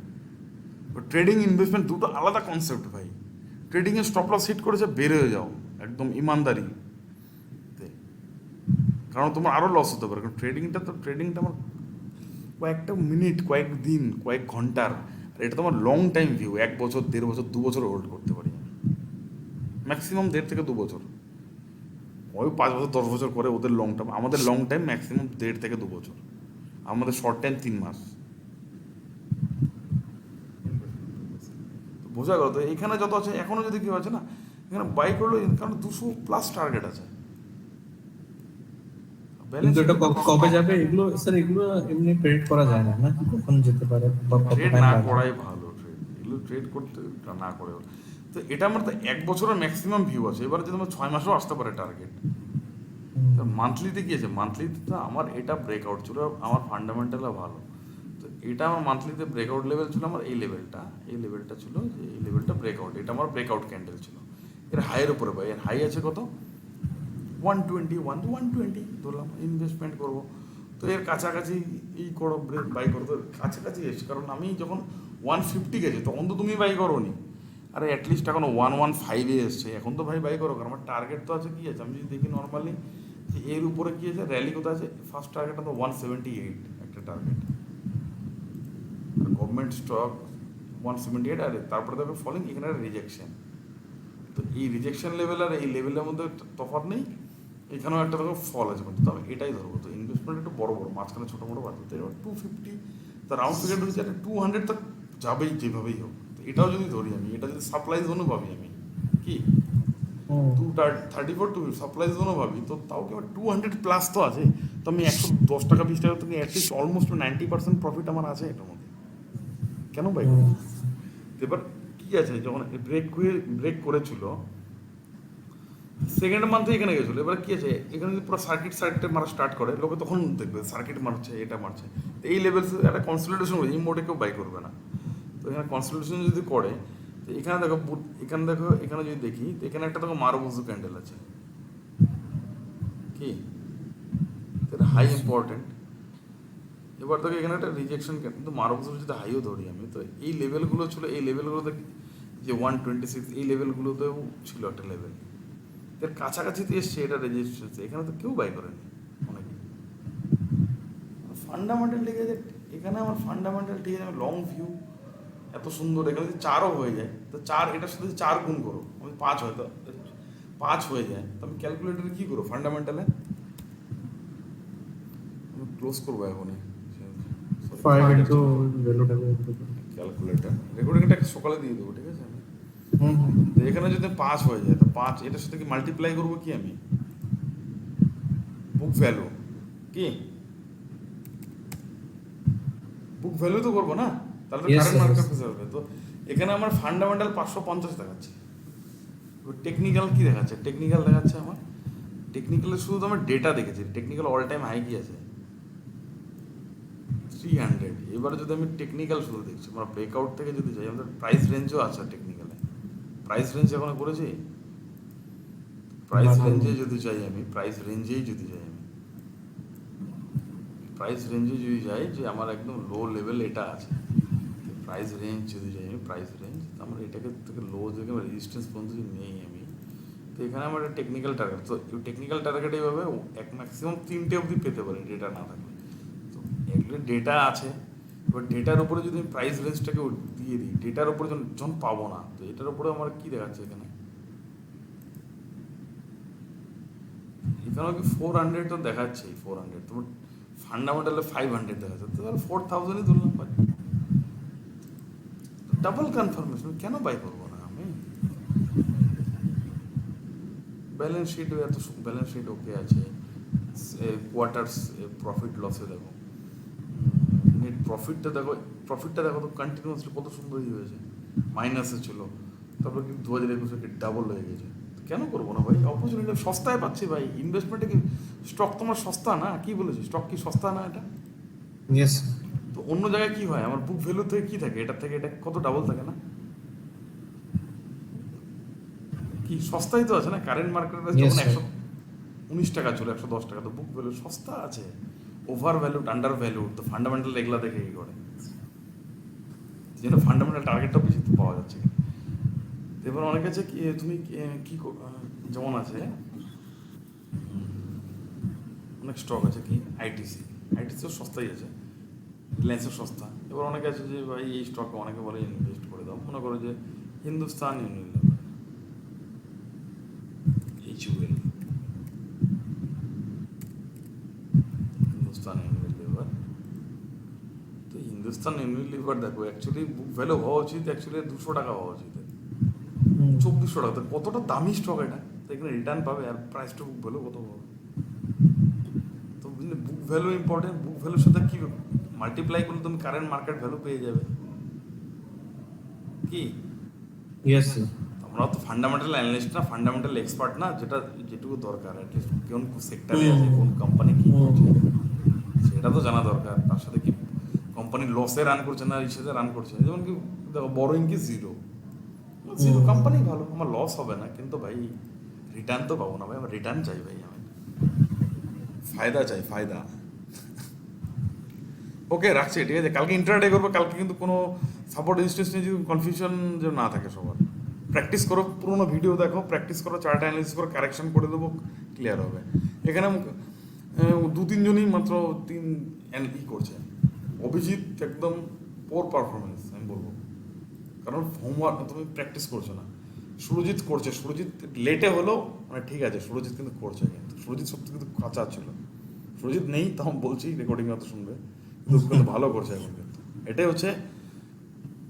ট্রেডিং ইনভেস্টমেন্ট দুটো আলাদা কনসেপ্ট ভাই। ট্রেডিংয়ে স্টপ লস হিট করেছে, বের হয়ে যাও একদম ইমানদারি, কারণ তোমার আরও লস হতে পারে, কারণ ট্রেডিংটা আমার কয়েকটা মিনিট, কয়েক দিন, কয়েক ঘন্টার, আর এটা তোমার লং টাইম ভিউ, 1 বছর, 1.5 বছর, 2 বছর হোল্ড করতে পারি আমি, ম্যাক্সিমাম 1.5 থেকে 2 বছর। ওই 5 বছর 10 বছর করে ওদের লং টাইম, আমাদের লং টাইম ম্যাক্সিমাম 1.5 থেকে 2 বছর, আমাদের শর্ট টাইম 3 মাস। বোঝা গেল। তো এখানে যত আছে এখনও যদি কেউ আছে না, এখানে বাই করলো, কারণ 200+ টার্গেট আছে। কিন্তু এটা কবে যাবে এগুলো স্যার, এগুলো এমনি ট্রেড করা যায় না, না কখন যেতে পারে বা কত ট্রেড টাইম না লাগে? করাই ভালো, এগুলো ট্রেড করতে না করে। তো এটা আমার তো 1 বছরের ম্যাক্সিমাম ভিউ আছে, এবার যদি আমার 6 মাসেও আসতে পারে টার্গেট। মান্থলিতে কি আছে, মান্থলিতে তো আমার এটা ব্রেকআউট ছিল, আমার ফান্ডামেন্টালও ভালো। তো এটা আমার মান্থলিতে ব্রেকআউট লেভেল ছিল, আমার এই লেভেলটা ছিল যে এই লেভেলটা ব্রেকআউট, এটা আমার ব্রেকআউট ক্যান্ডেল ছিল। এর হাইয়ের উপরে ভাই, এর হাই আছে কত, 120 ধরলাম, ইনভেস্টমেন্ট করবো। তো এর কাছাকাছি এই করো, বাই করো, তো কাছাকাছি এসে, কারণ আমি যখন 150 গেছে তখন তো তুমি বাই করো নি, আরে অ্যাটলিস্ট এখন 115 এসছে, এখন তো ভাই বাই করো, কারণ আমার টার্গেট তো আছে, কি আছে আমি যদি দেখি নর্মালি যে এর উপরে কি আছে, র্যালি কোথায় আছে, ফার্স্ট টার্গেটটা তো 178 একটা টার্গেট, গভর্নমেন্ট স্টক 178, আর তারপরে দেখো ফলিং, এখানে রিজেকশন। তো এই রিজেকশন লেভেল আর এই লেভেলের মধ্যে তফাৎ নেই, এখানেও একটা দেখো ফল আছে, কিন্তু আমি এটাই ধরবো। তো ইনভেস্টমেন্ট একটু বড় বড়, মাঝখানে ছোটো মোটো বাদ দিতে, এবার 250, তো রাউন্ড ফিগার ধরেছি, একটা 200 তো যাবেই যেভাবেই হোক। তো এটাও যদি ধরি আমি, এটা যদি সাপ্লাই জোনও ভাবি আমি, কি 234 টু সাপ্লাই জোনও ভাবি, তো তাও কি আমার 200 প্লাস তো আছে। তো আমি 110 টাকা 20 টাকা থেকে অ্যাটলিস্ট অলমোস্ট 90% প্রফিট আমার আছে এটার মধ্যে, কেন ভাই? এবার কি আছে, যখন ব্রেক করেছিল সেকেন্ড মান্থে এখানে গেছিলো, এবার কি আছে, এখানে যদি পুরো সার্কিট মারা স্টার্ট করে, লোকে তখন দেখবে সার্কিট মারছে, এটা মারছে। তো এই লেভেল একটা কনসলিডেশন হবে, এই মোডে কেউ বাই করবে না। তো এখানে কনসলিডেশন যদি করে, তো এখানে দেখো এখানে যদি দেখি, তো এখানে একটা দেখো মারুবুজু ক্যান্ডেল আছে, কি এটা হাই ইম্পর্টেন্ট। এবার দেখো এখানে একটা রিজেকশন, কিন্তু মারুবুজু যদি হাইও ধরি আমি, তো এই লেভেলগুলো ছিল, এই লেভেলগুলোতে যে 126, এই লেভেলগুলোতেও ছিল একটা লেভেল, এর কাছাকাছিতে এসছে, এটা রেজিস্ট হচ্ছে, এখানে তো কেউ বাই করেনি অনেকে। ফান্ডামেন্টাল ঠিক আছে, এখানে আমার ফান্ডামেন্টাল ঠিক আছে, আমি লং ভিউ এত সুন্দর, এখানে যদি 4ও হয়ে যায়, তো 4 এটার সাথে 4 গুণ করো, আমি 5 হয়, তো 5 হয়ে যায়, তো আমি ক্যালকুলেটারে কী করবো ফান্ডামেন্টালে, আমি ক্লোজ করবো এখনই 5 into ভ্যালুটা ক্যালকুলেটার, রেকর্ডিংটা সকালে দিয়ে দেবো, ঠিক আছে। তো এখানে যদি 5 হয়ে যায়, তো 5 এটার সাথে কি মাল্টিপ্লাই করবো কি আমি, বুক ভ্যালু, কি বুক ভ্যালু তো করবো না, তাহলে তো Yes, current sir, market yes. ফেসে যাবে। তো এখানে আমার ফান্ডামেন্টাল 550 দেখাচ্ছে, টেকনিক্যাল কি দেখাচ্ছে, টেকনিক্যাল দেখাচ্ছে আমার, টেকনিক্যালে শুধু তো আমার ডেটা দেখেছি, টেকনিক্যাল অল টাইম হাই কি আছে 300। এবারে যদি আমি টেকনিক্যাল শুধু দেখছি, আমরা ব্রেকআউট থেকে যদি যাই, আমাদের প্রাইস রেঞ্জও আছে টেকনিক্যালে, প্রাইস রেঞ্জ এখনো করেছি, প্রাইস রেঞ্জে যদি যাই আমি, প্রাইস রেঞ্জেই যদি যাই আমি, প্রাইস রেঞ্জে যদি যাই, যে আমার একদম লো লেভেল এটা আছে, প্রাইস রেঞ্জ যদি যাই আমি, প্রাইস রেঞ্জ আমার এটাকে থেকে লো থেকে রেজিস্ট্যান্স পর্যন্ত যদি নেই আমি, তো এখানে আমার একটা টেকনিক্যাল টার্গেট, তো টেকনিক্যাল টার্গেট এইভাবে এক ম্যাক্সিমাম 3টে অবধি পেতে পারি ডেটা না থাকলে। তো এগুলো ডেটা আছে, এবার ডেটার উপরে যদি আমি প্রাইস রেঞ্জটাকে দিয়ে দিই, ডেটার উপরে যখন পাবো না, তো এটার উপরে আমার কী দেখাচ্ছে এখানে, এখানেও কি 400 তো দেখাচ্ছেই, 400, তোমার ফান্ডামেন্টালে 500 দেখাচ্ছে, তো 4000ই ধরলাম ভাই, ডাবল কনফার্মেশন, কেন বাই করবো না আমি? ব্যালেন্স শিট এত, ব্যালেন্স শিট ওকে আছে, কোয়ার্টার্স প্রফিট লসে দেখো, নেট প্রফিটটা দেখো তো কন্টিনিউয়াসলি কত সুন্দর হয়েছে, মাইনাসে ছিল, তারপর কিন্তু 2021 ডাবল হয়ে গেছে। কেন করবো না ভাই, অপরচুনিটি সস্তায় পাচ্ছি ভাই, ইনভেস্টমেন্টে কি স্টক তোমার সস্তা না, কি বলেছি, স্টক কি সস্তা না এটা? ইয়েস। তো অন্য জায়গায় কি হয়, আমার বুক ভ্যালু থেকে কি থাকে, এটার থেকে এটা কত ডাবল থাকে না, কি সস্তাই তো আছে না, কারেন্ট মার্কেটে Yes, যখন sir. 119 টাকা ছিল 110 টাকা, তো বুক ভ্যালু সস্তা আছে, ওভার ভ্যালু আন্ডার ভ্যালু, তো ফান্ডামেন্টাল এগুলা দেখে কি করে, যেন ফান্ডামেন্টাল টার্গেটটা বেশি তো পাওয়া যাচ্ছে। এবার অনেক আছে কি তুমি কি যেমন আছে অনেক স্টক আছে, কি আইটিসিও সস্তাই আছে, রিলায়েন্সও সস্তা। এবার অনেকে আছে যে ভাই এই স্টকে অনেকে বলে ইনভেস্ট করে দাও, মনে করো যে Hindustan Unilever, HUL, Hindustan Unilever, তো হিন্দুস্তান ইউনিলিভার দেখো অ্যাকচুয়ালি বুক ভ্যালু হওয়া উচিত অ্যাকচুয়ালি 200 টাকা হওয়া উচিত, 2400 টাকা, তো কতটা দামি স্টক এটা, তো এখানে রিটার্ন পাবে, আর প্রাইস টু বুক ভ্যালু কত পাবে, তো বুঝলে বুক ভ্যালু ইম্পর্টেন্ট, বুক ভ্যালুর সাথে কি মাল্টিপ্লাই করলে তুমি কারেন্ট মার্কেট ভ্যালু পেয়ে যাবে, কি ইয়েস স্যার। আমরা তো ফান্ডামেন্টাল অ্যানালিস্ট না, ফান্ডামেন্টাল এক্সপার্ট না, যেটুকু দরকার অ্যাটলিস্ট কোন সেক্টরে আছে, কোন কোম্পানি কি করছে সেটা তো জানা দরকার, তার সাথে কি কোম্পানি লসে রান করছে না ইসেতে রান করছে, যেমন কি দেখো বড়োইং কি জিরো কোম্পানি ভালো, আমার লস হবে না, কিন্তু ভাই রিটার্ন তো পাবো না ভাই, আমার রিটার্ন চাই ভাই, আমি ফায়দা চাই, ফায়দা। ওকে রাখছি, ঠিক আছে, কালকে ইন্টারডে করবো, কালকে কিন্তু কোনো সাপোর্ট রেজিস্ট্রেশন যদি কনফিউশন যেন না থাকে সবার। প্র্যাকটিস করো, পুরোনো ভিডিও দেখো, প্র্যাকটিস করো, চার্ট অ্যানালিসিস করো, কারেকশন করে দেবো, ক্লিয়ার হবে। এখানে দু তিনজনই মাত্র করছে। অভিজিৎ একদম পোর পারফরমেন্স আমি বলবো, কারণ হোমওয়ার্ক তুমি প্র্যাকটিস করছো না। সুরজিৎ করছে, সুরজিৎ লেটে হলেও মানে ঠিক আছে, সুরজিৎ কিন্তু করছে, কিন্তু সুরজিৎ সত্যি কিন্তু কাঁচা ছিল। সুরজিৎ নেই তখন বলছি, রেকর্ডিং হয়তো শুনবে, কিন্তু ভালো করছে এখন কিন্তু। এটাই হচ্ছে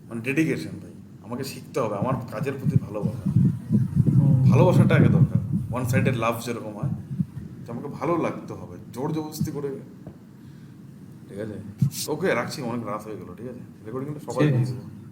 মানে ডেডিকেশন ভাই, আমাকে শিখতে হবে, আমার কাজের প্রতি ভালোবাসাটা আগে দরকার। ওয়ান সাইডেড লাভ যেরকম হয়, তো আমাকে ভালো লাগতে হবে, জোর জবরদস্তি করে, ঠিক আছে। ওকে রাখছি, অনেক রাত হয়ে গেলো, ঠিক আছে, রেকর্ডিংটা সবাই ঠিক দিয়ে আছে। দেবো।